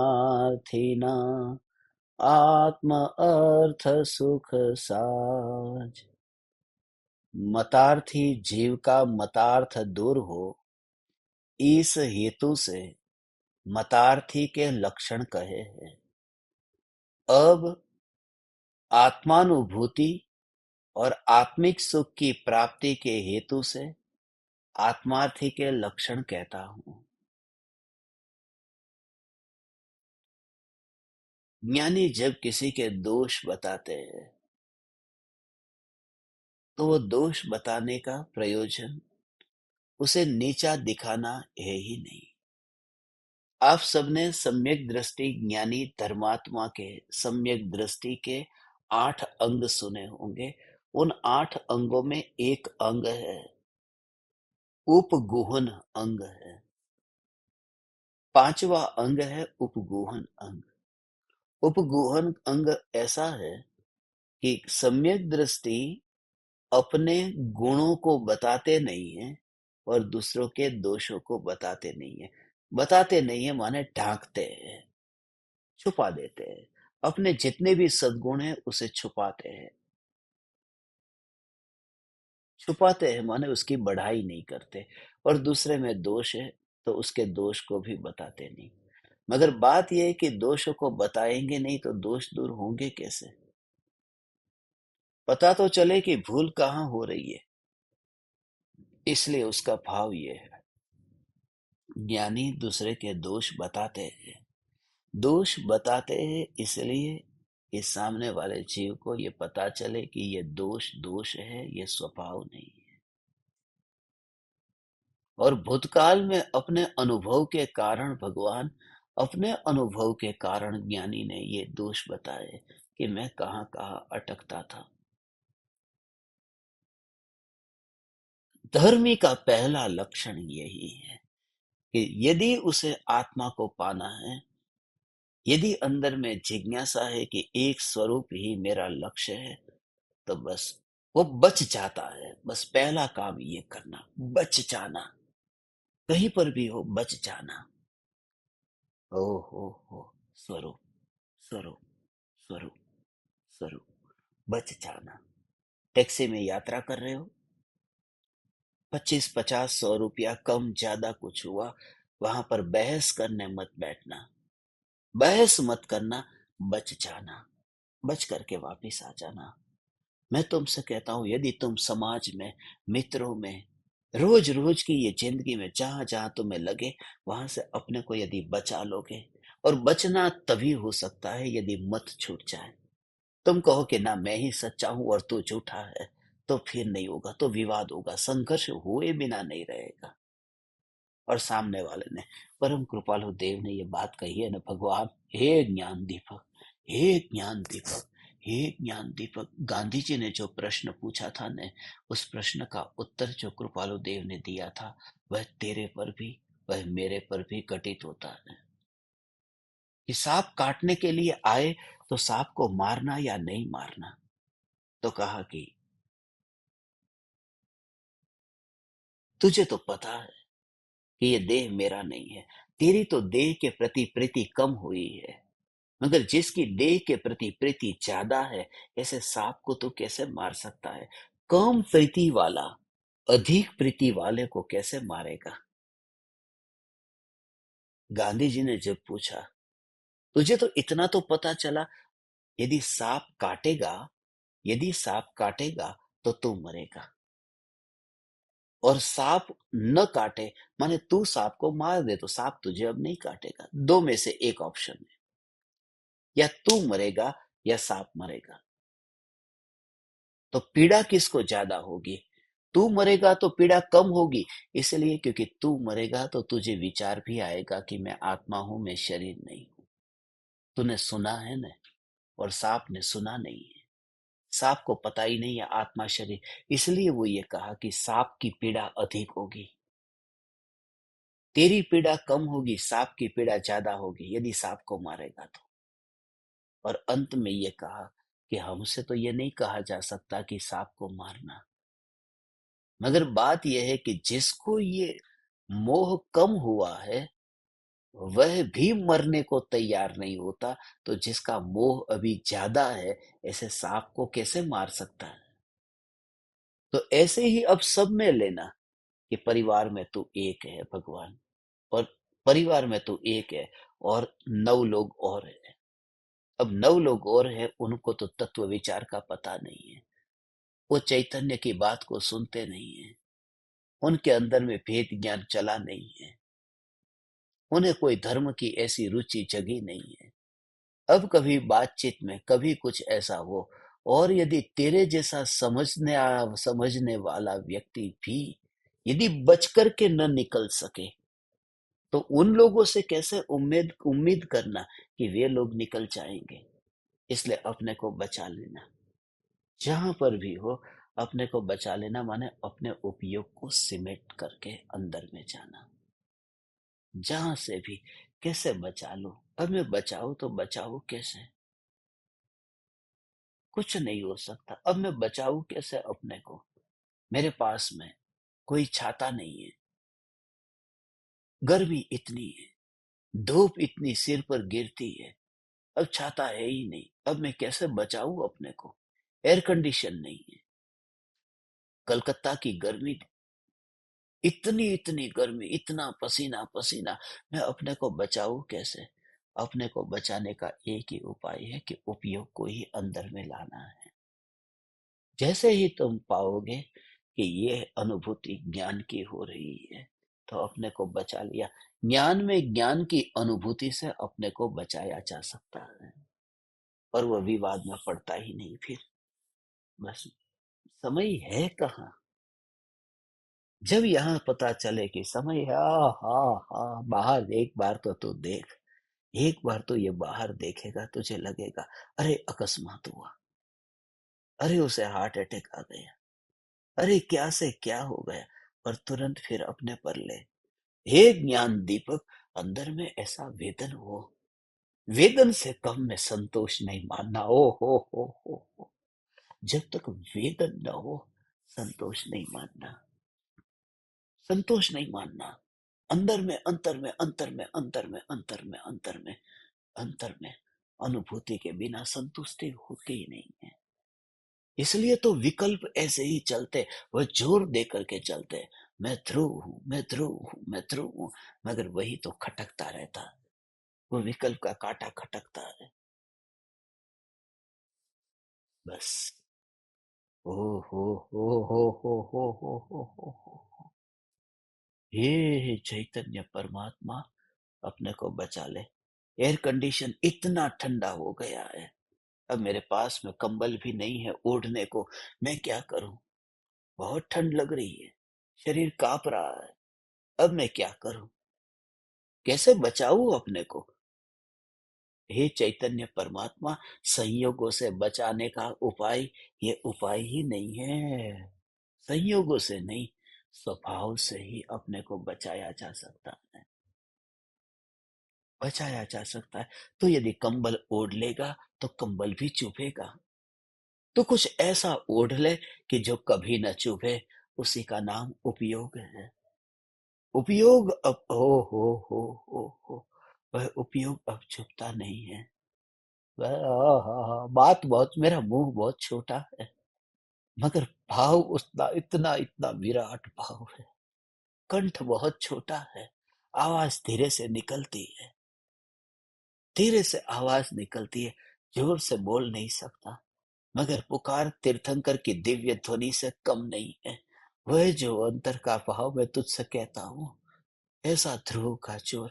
आत्म अर्थ सुख साज। मतार्थी जीव का मतार्थ दूर हो, इस हेतु से मतार्थी के लक्षण कहे हैं। अब आत्मानुभूति और आत्मिक सुख की प्राप्ति के हेतु से आत्मार्थी के लक्षण कहता हूं। ज्ञानी जब किसी के दोष बताते हैं तो वो दोष बताने का प्रयोजन उसे नीचा दिखाना है ही नहीं। आप सबने सम्यक दृष्टि ज्ञानी धर्मात्मा के सम्यक दृष्टि के 8 अंग सुने होंगे। उन 8 अंगों में एक अंग है, उपगुहन अंग है। 5वां अंग है उपगुहन अंग। उपगुहन अंग ऐसा है कि सम्यक दृष्टि अपने गुणों को बताते नहीं है और दूसरों के दोषों को बताते नहीं है। बताते नहीं है माने ढांकते हैं, छुपा देते हैं। अपने जितने भी सद्गुण हैं उसे छुपाते हैं। छुपाते हैं माने उसकी बढ़ाई नहीं करते। और दूसरे में दोष है तो उसके दोष को भी बताते नहीं। मगर बात यह है कि दोषों को बताएंगे नहीं तो दोष दूर होंगे कैसे? पता तो चले कि भूल कहाँ हो रही है। इसलिए उसका भाव ये है, ज्ञानी दूसरे के दोष बताते हैं। दोष बताते हैं इसलिए कि सामने वाले जीव को ये पता चले कि ये दोष दोष है, ये स्वभाव नहीं है। और भूतकाल में अपने अनुभव के कारण भगवान, अपने अनुभव के कारण ज्ञानी ने ये दोष बताए कि मैं कहाँ कहाँ अटकता था। धर्मी का पहला लक्षण यही है कि यदि उसे आत्मा को पाना है, यदि अंदर में जिज्ञासा है कि एक स्वरूप ही मेरा लक्ष्य है, तो बस वो बच जाता है। बस पहला काम ये करना, बच जाना। कहीं पर भी हो बच जाना। ओ हो स्वरूप, स्वरूप, स्वरूप, स्वरूप, बच जाना। टैक्सी में यात्रा कर रहे हो, 25-50-100 रुपया कम ज्यादा कुछ हुआ, वहां पर बहस करने मत बैठना। बहस मत करना, बच जाना। बच करके वापिस आ जाना। मैं तुमसे कहता हूं, यदि तुम समाज में, मित्रों में, रोज रोज की ये जिंदगी में जहां जहां तुम्हें लगे वहां से अपने को यदि बचा लोगे, और बचना तभी हो सकता है यदि मत छूट जाए। तुम कहो कि ना मैं ही सच्चा हूं और तू झूठा है, तो फिर नहीं होगा, तो विवाद होगा, संघर्ष हुए बिना नहीं रहेगा। और सामने वाले ने, परम कृपालु देव ने ये बात कही है ना भगवान, हे ज्ञान दीपक, हे ज्ञान दीपक, हे ज्ञान दीपक। गांधी जी ने जो प्रश्न पूछा था ने, उस प्रश्न का उत्तर जो कृपालु देव ने दिया था, वह तेरे पर भी, वह मेरे पर भी घटित होता है। कि सांप काटने के लिए आए तो सांप को मारना या नहीं मारना? तो कहा कि तुझे तो पता है कि ये देह मेरा नहीं है, तेरी तो देह के प्रति प्रीति कम हुई है, मगर जिसकी देह के प्रति प्रीति ज्यादा है, ऐसे सांप को तो कैसे मार सकता है? कम प्रीति वाला अधिक प्रीति वाले को कैसे मारेगा? गांधी जी ने जब पूछा, तुझे तो इतना तो पता चला, यदि सांप काटेगा, यदि सांप काटेगा तो तू मरेगा, और सांप न काटे माने तू सांप को मार दे तो सांप तुझे अब नहीं काटेगा। दो में से एक ऑप्शन है, या तू मरेगा या सांप मरेगा। तो पीड़ा किसको ज्यादा होगी? तू मरेगा तो पीड़ा कम होगी, इसलिए क्योंकि तू मरेगा तो तुझे विचार भी आएगा कि मैं आत्मा हूं, मैं शरीर नहीं हूं। तूने सुना है ना, और सांप ने सुना नहीं है। सांप को पता ही नहीं है आत्मा शरीर, इसलिए वो ये कहा कि सांप की पीड़ा अधिक होगी, तेरी पीड़ा कम होगी, सांप की पीड़ा ज्यादा होगी यदि सांप को मारेगा तो। और अंत में ये कहा कि हमसे तो ये नहीं कहा जा सकता कि सांप को मारना, मगर बात यह है कि जिसको ये मोह कम हुआ है वह भी मरने को तैयार नहीं होता, तो जिसका मोह अभी ज्यादा है, ऐसे सांप को कैसे मार सकता है? तो ऐसे ही अब सब में लेना कि परिवार में तू एक है भगवान, और परिवार में तू एक है और 9 लोग और है। अब 9 लोग और हैं, उनको तो तत्व विचार का पता नहीं है। वो चैतन्य की बात को सुनते नहीं है। उनके अंदर में भेद ज्ञान चला नहीं है। उन्हें कोई धर्म की ऐसी रुचि जगी नहीं है। अब कभी बातचीत में कभी कुछ ऐसा हो, और यदि तेरे जैसा समझने वाला व्यक्ति भी यदि बच कर के न निकल सके, तो उन लोगों से कैसे उम्मीद उम्मीद करना कि वे लोग निकल जाएंगे। इसलिए अपने को बचा लेना, जहां पर भी हो अपने को बचा लेना, माने अपने उपयोग को सिमेट करके अंदर में जाना। जहां से भी कैसे बचा लो। अब मैं बचाऊं तो बचाऊं कैसे? कुछ नहीं हो सकता। अब मैं बचाऊं कैसे अपने को? मेरे पास में कोई छाता नहीं है, गर्मी इतनी है, धूप इतनी सिर पर गिरती है, अब छाता है ही नहीं। अब मैं कैसे बचाऊं अपने को? एयर कंडीशन नहीं है, कलकत्ता की गर्मी, इतनी इतनी गर्मी, इतना पसीना पसीना, मैं अपने को बचाऊं कैसे? अपने को बचाने का एक ही उपाय है कि उपयोग को ही अंदर में लाना है। जैसे ही तुम पाओगे कि ये अनुभूति ज्ञान की हो रही है, तो अपने को बचा लिया। ज्ञान में ज्ञान की अनुभूति से अपने को बचाया जा सकता है, और वह विवाद में पड़ता ही नहीं फिर। बस समय है कहाँ? जब यहाँ पता चले कि समय है, हा हा, बाहर एक बार तो तू देख, एक बार तो ये बाहर देखेगा, तुझे लगेगा अरे अकस्मात हुआ, अरे उसे हार्ट अटैक आ गया, अरे क्या से क्या हो गया, और तुरंत फिर अपने पर ले। हे ज्ञान दीपक, अंदर में ऐसा वेदन हो, वेदन से कम में संतोष नहीं मानना। ओ हो, जब तक वेदन न हो संतोष नहीं मानना, संतोष नहीं मानना। अंदर में अंतर में अंतर में अंतर में अंतर में अंतर में अंतर में अनुभूति के बिना संतुष्टि होती ही नहीं है। इसलिए तो विकल्प ऐसे ही चलते, वह जोर दे करके चलते, मैं ध्रुव हूं, मैं ध्रुव हूं, मैं ध्रुव हूं, मगर वही तो खटकता रहता। वो विकल्प का कांटा खटकता है। बस। ओ हो। हे चैतन्य परमात्मा, अपने को बचा ले। एयर कंडीशन इतना ठंडा हो गया है, अब मेरे पास में कंबल भी नहीं है ओढ़ने को। मैं क्या करूं? बहुत ठंड लग रही है, शरीर कांप रहा है। अब मैं क्या करूं? कैसे बचाऊं अपने को? हे चैतन्य परमात्मा, संयोगों से बचाने का उपाय ये उपाय ही नहीं है। संयोगों से नहीं, स्वभाव से ही अपने को बचाया जा सकता है, बचाया जा सकता है। तो यदि कंबल ओढ़ लेगा तो कंबल भी चुभेगा, तो कुछ ऐसा ओढ़ ले कि जो कभी न चुभे। उसी का नाम उपयोग है। उपयोग अब हो वह उपयोग अब चुभता नहीं है। बात बहुत, मेरा मुंह बहुत छोटा है, मगर भाव उतना इतना इतना विराट भाव है। कंठ बहुत छोटा है, आवाज धीरे से निकलती है, धीरे से आवाज निकलती है, जोर से बोल नहीं सकता, मगर पुकार तीर्थंकर की दिव्य ध्वनि से कम नहीं है। वह जो अंतर का भाव मैं तुझसे कहता हूँ, ऐसा ध्रुव का चोर,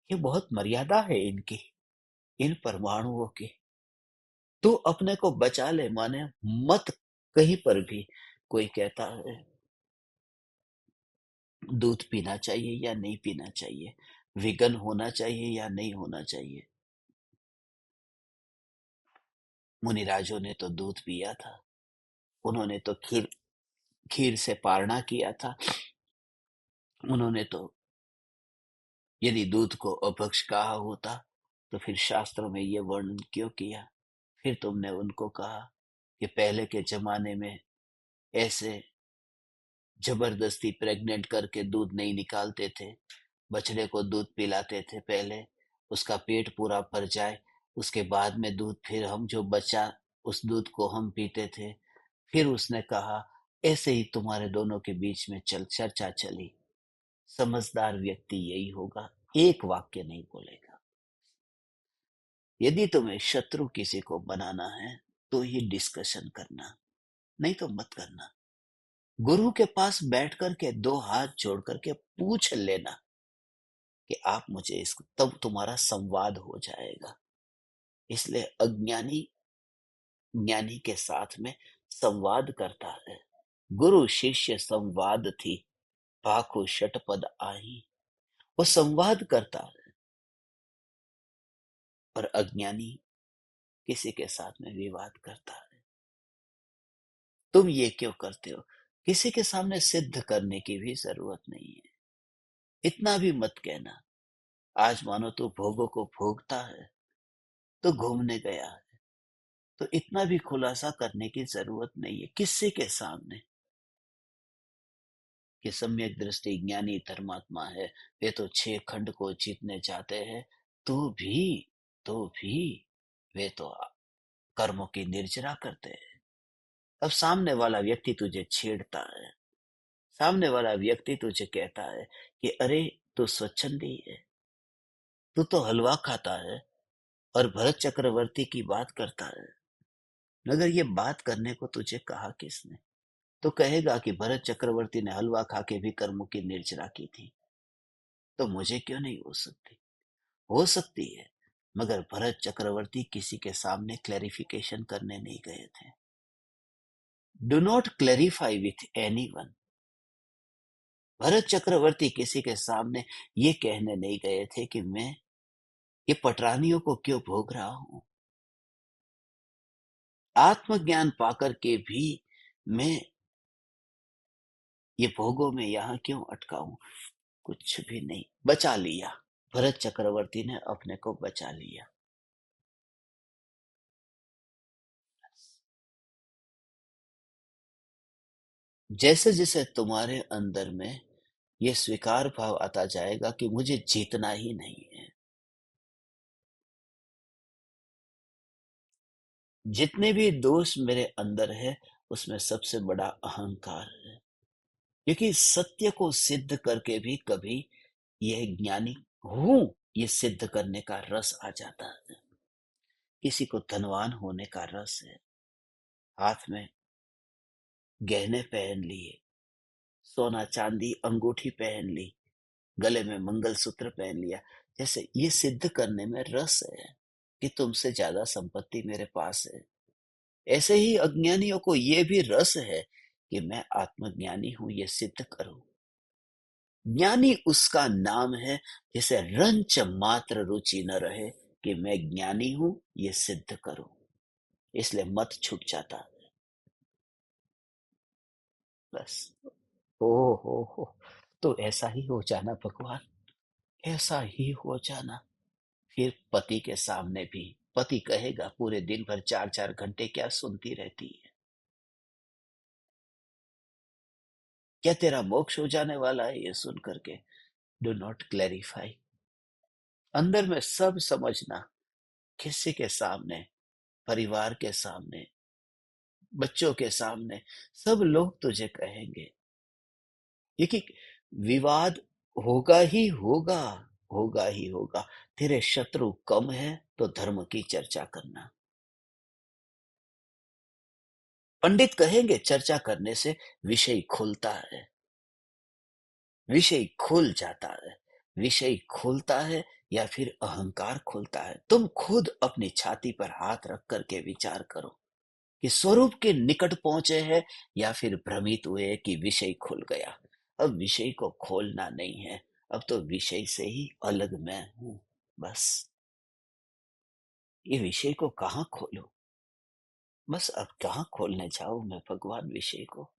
ये बहुत मर्यादा है इनकी, इन परमाणुओं की। तू अपने को बचा ले, माने मत कहीं पर भी कोई कहता है दूध पीना चाहिए या नहीं पीना चाहिए, विगन होना चाहिए या नहीं होना चाहिए। मुनिराजों ने तो दूध पिया था, उन्होंने तो खीर खीर से पारणा किया था, उन्होंने तो यदि दूध को अपभ्रंश कहा होता तो फिर शास्त्रों में ये वर्णन क्यों किया? फिर तुमने उनको कहा कि पहले के जमाने में ऐसे जबरदस्ती प्रेग्नेंट करके दूध नहीं निकालते थे, बछड़े को दूध पिलाते थे पहले, उसका पेट पूरा भर जाए, उसके बाद में दूध, फिर हम जो बचा उस दूध को हम पीते थे। फिर उसने कहा ऐसे ही तुम्हारे दोनों के बीच में चर्चा चली, समझदार व्यक्ति यही होगा, एक वाक्य नहीं बोलेगा, यदि तुम्हें शत्रु किसी को बनाना है तो ही डिस्कशन करना, नहीं तो मत करना। गुरु के पास बैठ करके दो हाथ जोड़ करके पूछ लेना कि आप मुझे इसको, तब तुम्हारा संवाद हो जाएगा। इसलिए अज्ञानी ज्ञानी के साथ में संवाद करता है। गुरु शिष्य संवाद थी, पाखो षटपद आही। वो संवाद करता है। और अज्ञानी किसी के साथ में विवाद करता है। तुम ये क्यों करते हो? किसी के सामने सिद्ध करने की भी जरूरत नहीं है। इतना भी मत कहना। आज मानो तू भोगों को भोगता है, तो घूमने गया है, तो इतना भी खुलासा करने की जरूरत नहीं है किसी के सामने कि सम्यक दृष्टि ज्ञानी धर्मात्मा है, वे तो 6 खंड को जीतने चाहते हैं, भी तो भी वे तो कर्मों की निर्जरा करते हैं। अब सामने वाला व्यक्ति तुझे छेड़ता है, सामने वाला व्यक्ति तुझे कहता है कि अरे तू स्वच्छंदी है, तू तो हलवा खाता है और भरत चक्रवर्ती की बात करता है। मगर ये बात करने को तुझे कहा किसने? तो कहेगा कि भरत चक्रवर्ती ने हलवा खा के भी कर्मों की निर्जरा की थी, तो मुझे क्यों नहीं हो सकती? हो सकती है, मगर भरत चक्रवर्ती किसी के सामने क्लैरिफिकेशन करने नहीं गए थे। Do not clarify with anyone. Bharat Chakravarty किसी के सामने ये कहने नहीं गए थे कि मैं ये पटरानियों को क्यों भोग रहा हूं। आत्मज्ञान पाकर के भी मैं ये भोगों में यहां क्यों अटका हूं? कुछ भी नहीं, बचा लिया। भरत चक्रवर्ती ने अपने को बचा लिया। जैसे जैसे तुम्हारे अंदर में ये स्वीकार भाव आता जाएगा कि मुझे जीतना ही नहीं है, जितने भी दोष मेरे अंदर है उसमें सबसे बड़ा अहंकार है। क्योंकि सत्य को सिद्ध करके भी कभी यह ज्ञानी हूं ये सिद्ध करने का रस आ जाता है। किसी को धनवान होने का रस है, हाथ में गहने पहन लिए, सोना चांदी अंगूठी पहन ली, गले में मंगलसूत्र पहन लिया, जैसे ये सिद्ध करने में रस है कि तुमसे ज्यादा संपत्ति मेरे पास है। ऐसे ही अज्ञानियों को ये भी रस है कि मैं आत्मज्ञानी हूं ये सिद्ध करूं। ज्ञानी उसका नाम है जिसे रंच मात्र रुचि न रहे कि मैं ज्ञानी हूं ये सिद्ध करूं। इसलिए मत छूट जाता है। बस। ओ हो, तो ऐसा ही हो जाना भगवान, ऐसा ही हो जाना। फिर पति के सामने भी पति कहेगा पूरे दिन भर 4-4 घंटे क्या सुनती रहती है? क्या तेरा मोक्ष हो जाने वाला है ये सुन करके? Do not clarify. अंदर में सब समझना। किसी के सामने, परिवार के सामने, बच्चों के सामने, सब लोग तुझे कहेंगे। ये कि विवाद होगा ही होगा, होगा ही होगा। तेरे शत्रु कम है तो धर्म की चर्चा करना। पंडित कहेंगे चर्चा करने से विषय खुलता है, विषय खुल जाता है। विषय खुलता है या फिर अहंकार खुलता है? तुम खुद अपनी छाती पर हाथ रख करके विचार करो कि स्वरूप के निकट पहुंचे हैं या फिर भ्रमित हुए कि विषय खुल गया। अब विषय को खोलना नहीं है, अब तो विषय से ही अलग मैं हूं। बस ये विषय को कहाँ खोलूं? बस अब कहाँ खोलने जाऊं मैं भगवान विषय को?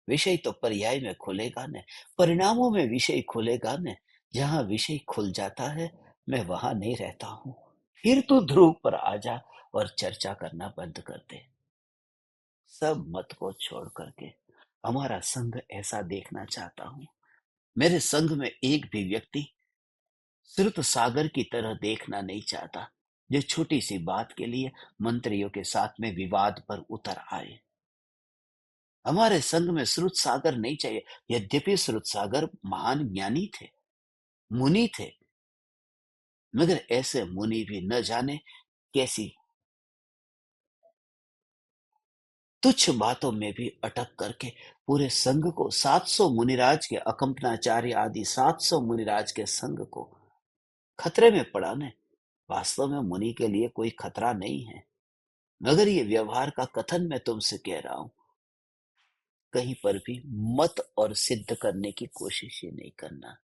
विषय तो पर्याय में खुलेगा न, परिणामों में विषय खुलेगा न। जहां विषय खुल जाता है मैं वहां नहीं रहता हूं। फिर तू ध्रुव पर आ जा और चर्चा करना बंद कर दे। सब मत को छोड़ करके हमारा संघ ऐसा देखना चाहता हूं। मेरे संघ में एक भी व्यक्ति सिर्फ सागर की तरह देखना नहीं चाहता जो छोटी सी बात के लिए मंत्रियों के साथ में विवाद पर उतर आए। हमारे संघ में श्रुत सागर नहीं चाहिए। यद्यपि श्रुत सागर महान ज्ञानी थे, मुनि थे, मगर ऐसे मुनि भी न जाने कैसी तुच्छ बातों में भी अटक करके पूरे संघ को 700 मुनिराज के अकंपनाचार्य आदि 700 मुनिराज के संघ को खतरे में पड़ाने। वास्तव में मुनि के लिए कोई खतरा नहीं है, मगर ये व्यवहार का कथन मैं तुमसे कह रहा हूं, कहीं पर भी मत और सिद्ध करने की कोशिश ही नहीं करना।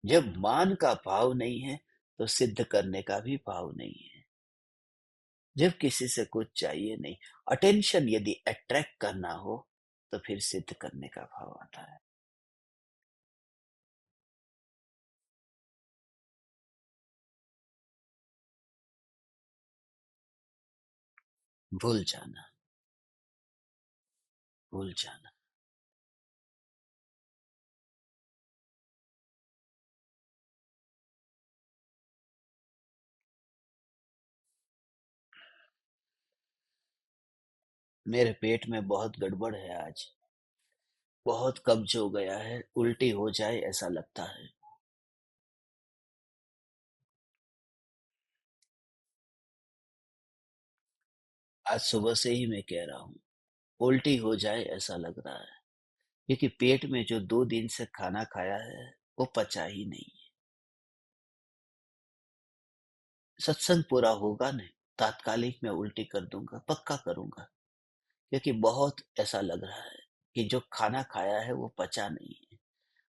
जब मान का भाव नहीं है तो सिद्ध करने का भी भाव नहीं है। जब किसी से कुछ चाहिए नहीं, अटेंशन यदि अट्रैक्ट करना हो तो फिर सिद्ध करने का भाव आता है। भूल जाना, भूल जाना। मेरे पेट में बहुत गड़बड़ है आज, बहुत कब्ज हो गया है, उल्टी हो जाए ऐसा लगता है। आज सुबह से ही मैं कह रहा हूँ, उल्टी हो जाए ऐसा लग रहा है, क्योंकि पेट में जो 2 दिन से खाना खाया है वो पचा ही नहीं। सत्संग पूरा होगा नहीं, तात्कालिक मैं उल्टी कर दूंगा, पक्का करूंगा, क्योंकि बहुत ऐसा लग रहा है कि जो खाना खाया है वो पचा नहीं है।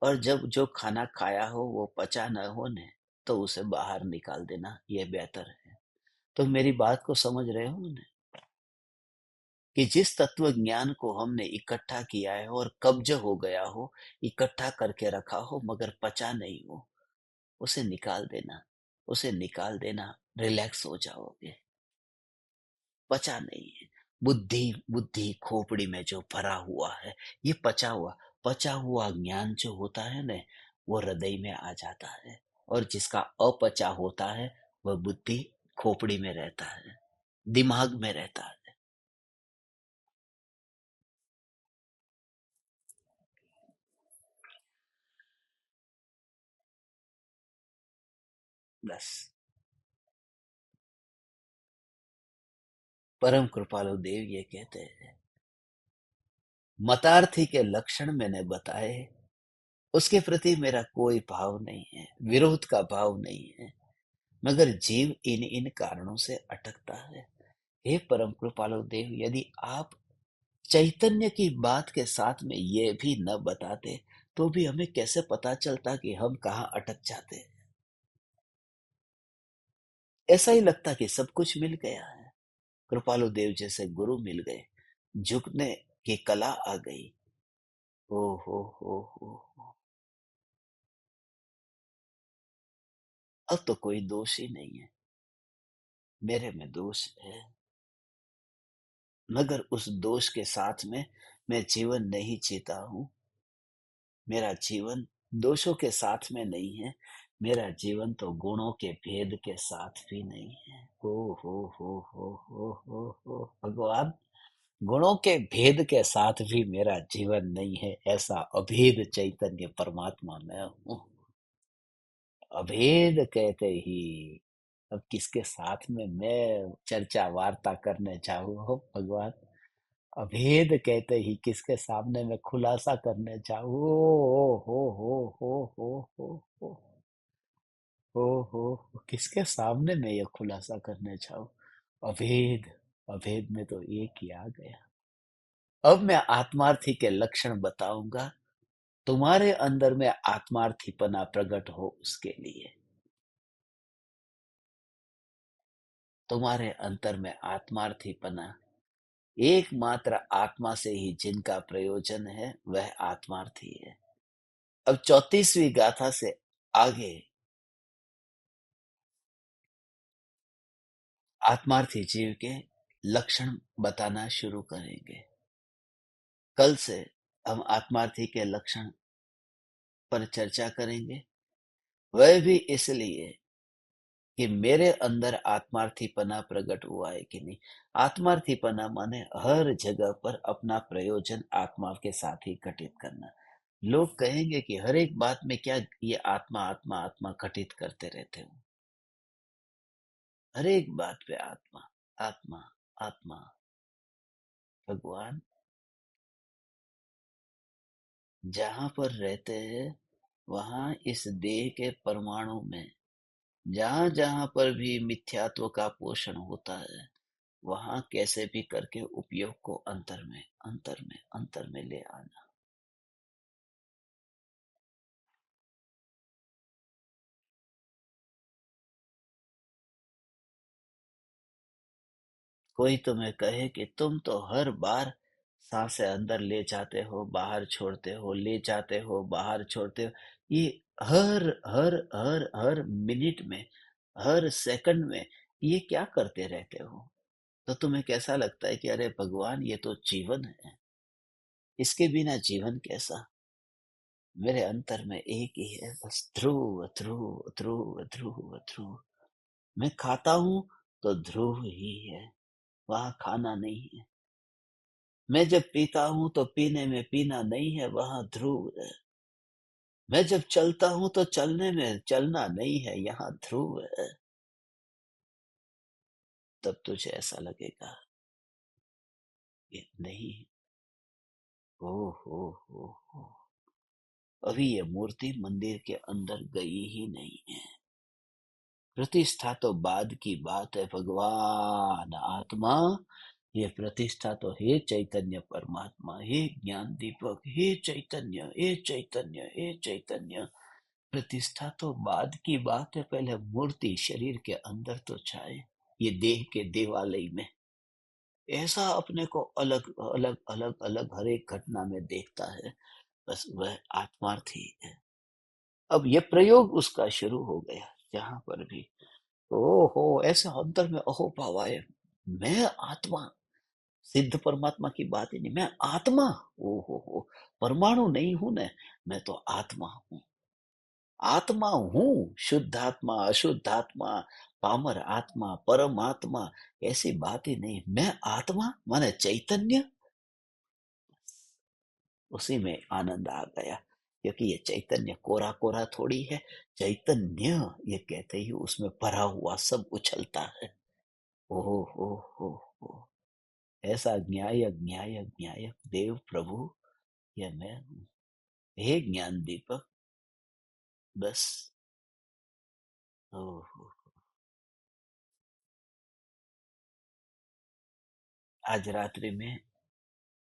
और जब जो खाना खाया हो वो पचा न हो ने, तो उसे बाहर निकाल देना ये बेहतर है। तो मेरी बात को समझ रहे हो ने, कि जिस तत्व ज्ञान को हमने इकट्ठा किया है और कब्ज हो गया हो, इकट्ठा करके रखा हो मगर पचा नहीं हो, उसे निकाल देना, उसे निकाल देना, रिलैक्स हो जाओगे। पचा नहीं है। बुद्धि बुद्धि खोपड़ी में जो भरा हुआ है, ये पचा हुआ ज्ञान जो होता है ना, वो हृदय में आ जाता है। और जिसका अपचा होता है वह बुद्धि खोपड़ी में रहता है, दिमाग में रहता है। बस। परम कृपालु देव ये कहते हैं, मतार्थी के लक्षण मैंने बताए, उसके प्रति मेरा कोई भाव नहीं है, विरोध का भाव नहीं है, मगर जीव इन इन कारणों से अटकता है। हे परम कृपालु देव, यदि आप चैतन्य की बात के साथ में ये भी न बताते तो भी हमें कैसे पता चलता कि हम कहाँ अटक जाते हैं। ऐसा ही लगता कि सब कुछ मिल गया है। कृपालु देव जैसे गुरु मिल गए, झुकने की कला आ गई। ओ हो। अब तो कोई दोष ही नहीं है, मेरे में दोष है, मगर उस दोष के साथ में मैं जीवन नहीं जीता हूँ। मेरा जीवन दोषों के साथ में नहीं है, मेरा जीवन तो गुणों के भेद के साथ भी नहीं है। ओ हो भगवान, गुणों के भेद के साथ भी मेरा जीवन नहीं है, ऐसा अभेद चैतन्य परमात्मा मैं हूँ। अभेद कहते ही अब किसके साथ में मैं चर्चा वार्ता करने जाऊँ हो भगवान। अभेद कहते ही किसके सामने मैं खुलासा करने जाऊँ। हो हो हो किसके सामने मैं ये खुलासा करने जाऊँ। अभेद, अभेद में तो एक ही आ गया। अब मैं आत्मार्थी के लक्षण बताऊंगा, तुम्हारे अंदर में आत्मार्थीपना प्रकट हो उसके लिए। तुम्हारे अंतर में आत्मार्थीपना, एकमात्र आत्मा से ही जिनका प्रयोजन है वह आत्मार्थी है। अब 34वीं गाथा से आगे आत्मार्थी जीव के लक्षण बताना शुरू करेंगे। कल से हम आत्मार्थी के लक्षण पर चर्चा करेंगे। वह भी इसलिए कि मेरे अंदर आत्मार्थीपना प्रकट हुआ है कि नहीं। आत्मार्थीपना माने हर जगह पर अपना प्रयोजन आत्मा के साथ ही घटित करना। लोग कहेंगे कि हर एक बात में क्या ये आत्मा आत्मा आत्मा घटित करते रहते हो। हर एक बात पे आत्मा, आत्मा, आत्मा। भगवान जहां पर रहते हैं वहां इस देह के परमाणु में जहां जहां पर भी मिथ्यात्व का पोषण होता है वहां कैसे भी करके उपयोग को अंतर में, अंतर में, अंतर में ले आना। कोई तुम्हें कहे कि तुम तो हर बार सांसें अंदर ले जाते हो बाहर छोड़ते हो, ले जाते हो बाहर छोड़ते हो, ये हर हर हर हर मिनट में, हर सेकंड में ये क्या करते रहते हो? तो तुम्हें कैसा लगता है कि अरे भगवान ये तो जीवन है, इसके बिना जीवन कैसा? मेरे अंतर में एक ही है बस, ध्रुव ध्रुव ध्रुव ध्रुव ध्रुव। मैं खाता हूं तो ध्रुव ही है, वहां खाना नहीं है। मैं जब पीता हूं तो पीने में पीना नहीं है, वहां ध्रुव है। मैं जब चलता हूं तो चलने में चलना नहीं है, यहाँ ध्रुव है। तब तुझे ऐसा लगेगा कि नहीं, ओ हो, अभी ये मूर्ति मंदिर के अंदर गई ही नहीं है। प्रतिष्ठा तो बाद की बात है भगवान आत्मा। ये प्रतिष्ठा तो हे चैतन्य परमात्मा, हे ज्ञान दीपक, हे चैतन्य, हे चैतन्य, हे चैतन्य। प्रतिष्ठा तो बाद की बात है, पहले मूर्ति शरीर के अंदर तो छाए, ये देह के देवालय में। ऐसा अपने को अलग अलग अलग अलग हर एक घटना में देखता है, बस वह आत्मार्थी है। अब ये प्रयोग उसका शुरू हो गया जहां पर भी, ओहो ऐसे अंतर में अहो भाव आए, मैं आत्मा, सिद्ध परमात्मा की बात ही नहीं, मैं आत्मा, ओहो हो, परमाणु नहीं हूं न, मैं तो आत्मा हूँ। आत्मा हूँ, शुद्ध आत्मा, अशुद्ध आत्मा, पामर आत्मा, परमात्मा, ऐसी बात ही नहीं। मैं आत्मा माने चैतन्य, उसी में आनंद आ गया। क्योंकि ये चैतन्य कोरा कोरा थोड़ी है, चैतन्य ये कहते ही उसमें भरा हुआ सब उछलता है। ओहो हो, ऐसा न्याय न्याय न्याय देव प्रभु, ये मैं हूँ। हे ज्ञान दीपक, बस। ओहो, आज रात्रि में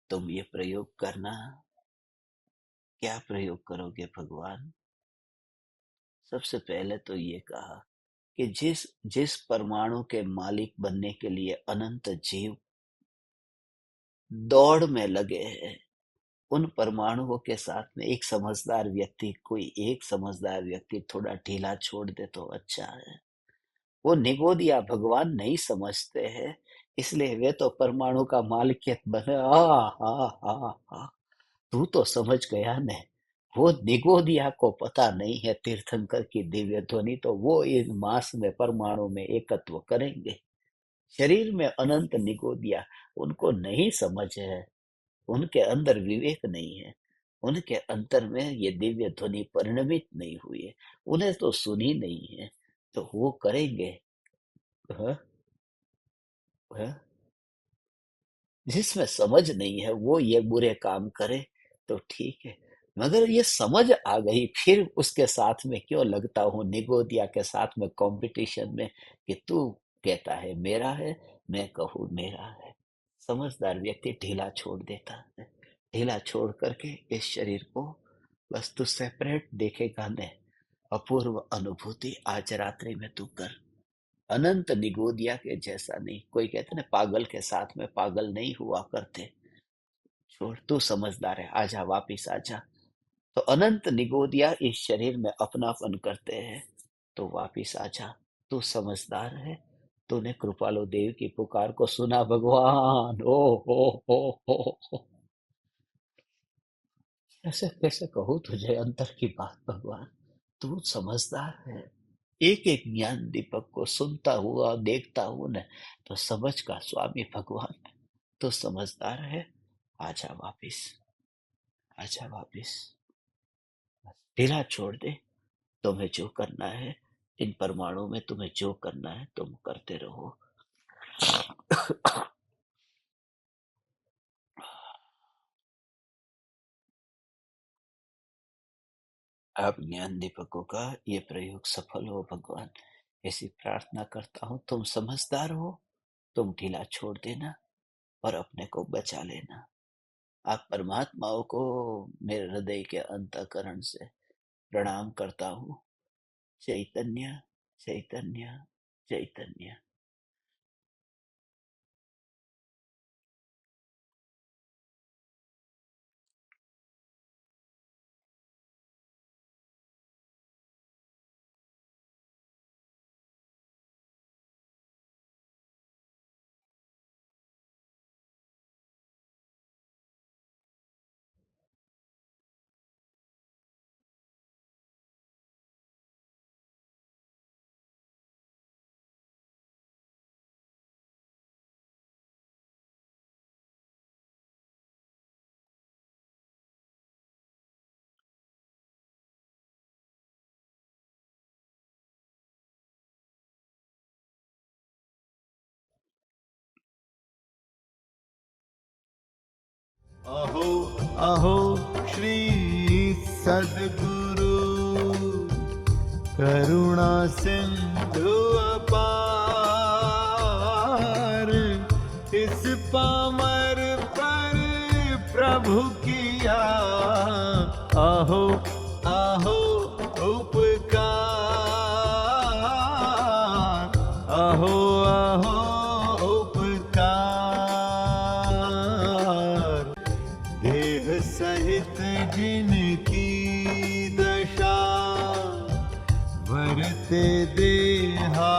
तुम ये प्रयोग करना। क्या प्रयोग करोगे भगवान? सबसे पहले तो ये कहा कि जिस जिस परमाणु के मालिक बनने के लिए अनंत जीव दौड़ में लगे हैं, उन परमाणुओं के साथ में एक समझदार व्यक्ति, कोई एक समझदार व्यक्ति थोड़ा ढीला छोड़ दे तो अच्छा है। वो निगोदिया भगवान नहीं समझते हैं, इसलिए वे तो परमाणु का मालिकियत बने। आ तू तो समझ गया ने। वो निगोदिया को पता नहीं है तीर्थंकर की दिव्य ध्वनि, तो वो इस मास में परमाणु में एकत्व करेंगे। शरीर में अनंत निगोदिया, उनको नहीं समझ है, उनके अंदर विवेक नहीं है, उनके अंतर में ये दिव्य ध्वनि परिणमित नहीं हुई है, उन्हें तो सुनी नहीं है, तो वो करेंगे। हाँ, हाँ, जिसमें समझ नहीं है वो ये बुरे काम करे तो ठीक है, मगर ये समझ आ गई फिर उसके साथ में क्यों लगता हूँ निगोदिया के साथ में कंपटीशन में, कि तू कहता है मेरा है, मैं कहूँ मेरा है। समझदार व्यक्ति ढीला छोड़ देता है, ढीला छोड़ करके इस शरीर को बस तू सेपरेट देखेगा ने। अपूर्व अनुभूति आज रात्रि में तू कर, अनंत निगोदिया के जैसा नहीं। कोई कहते ना पागल के साथ में पागल नहीं हुआ करते, छोड़, तू समझदार है, आजा वापिस आजा। तो अनंत निगोदिया इस शरीर में अपनापन करते हैं, तो वापिस आजा, तू समझदार है। तूने कृपालो देव की पुकार को सुना भगवान, ओ हो, ऐसे कैसे कहूँ तुझे अंतर की बात भगवान, तू समझदार है। एक एक ज्ञान दीपक को सुनता हुआ देखता हूं न, तो समझ का स्वामी भगवान, तो समझदार है। आजा वापिस, आजा वापिस, ढीला छोड़ दे, तुम्हें जो करना है इन परमाणु में तुम्हें जो करना है तुम करते रहो। आप ज्ञान दीपकों का ये प्रयोग सफल हो भगवान, ऐसी प्रार्थना करता हूँ। तुम समझदार हो, तुम ढीला छोड़ देना और अपने को बचा लेना। आप परमात्माओं को मेरे हृदय के अंतःकरण से प्रणाम करता हूँ। चैतन्य चैतन्य चैतन्य। अहो अहो श्री सद्गुरु करुणा सिंधु अपार, इस पामर पर प्रभु किया अहो अहो उपकार, अहो अहो उपकार। देह सहित जिनकी दशा, वरते देहा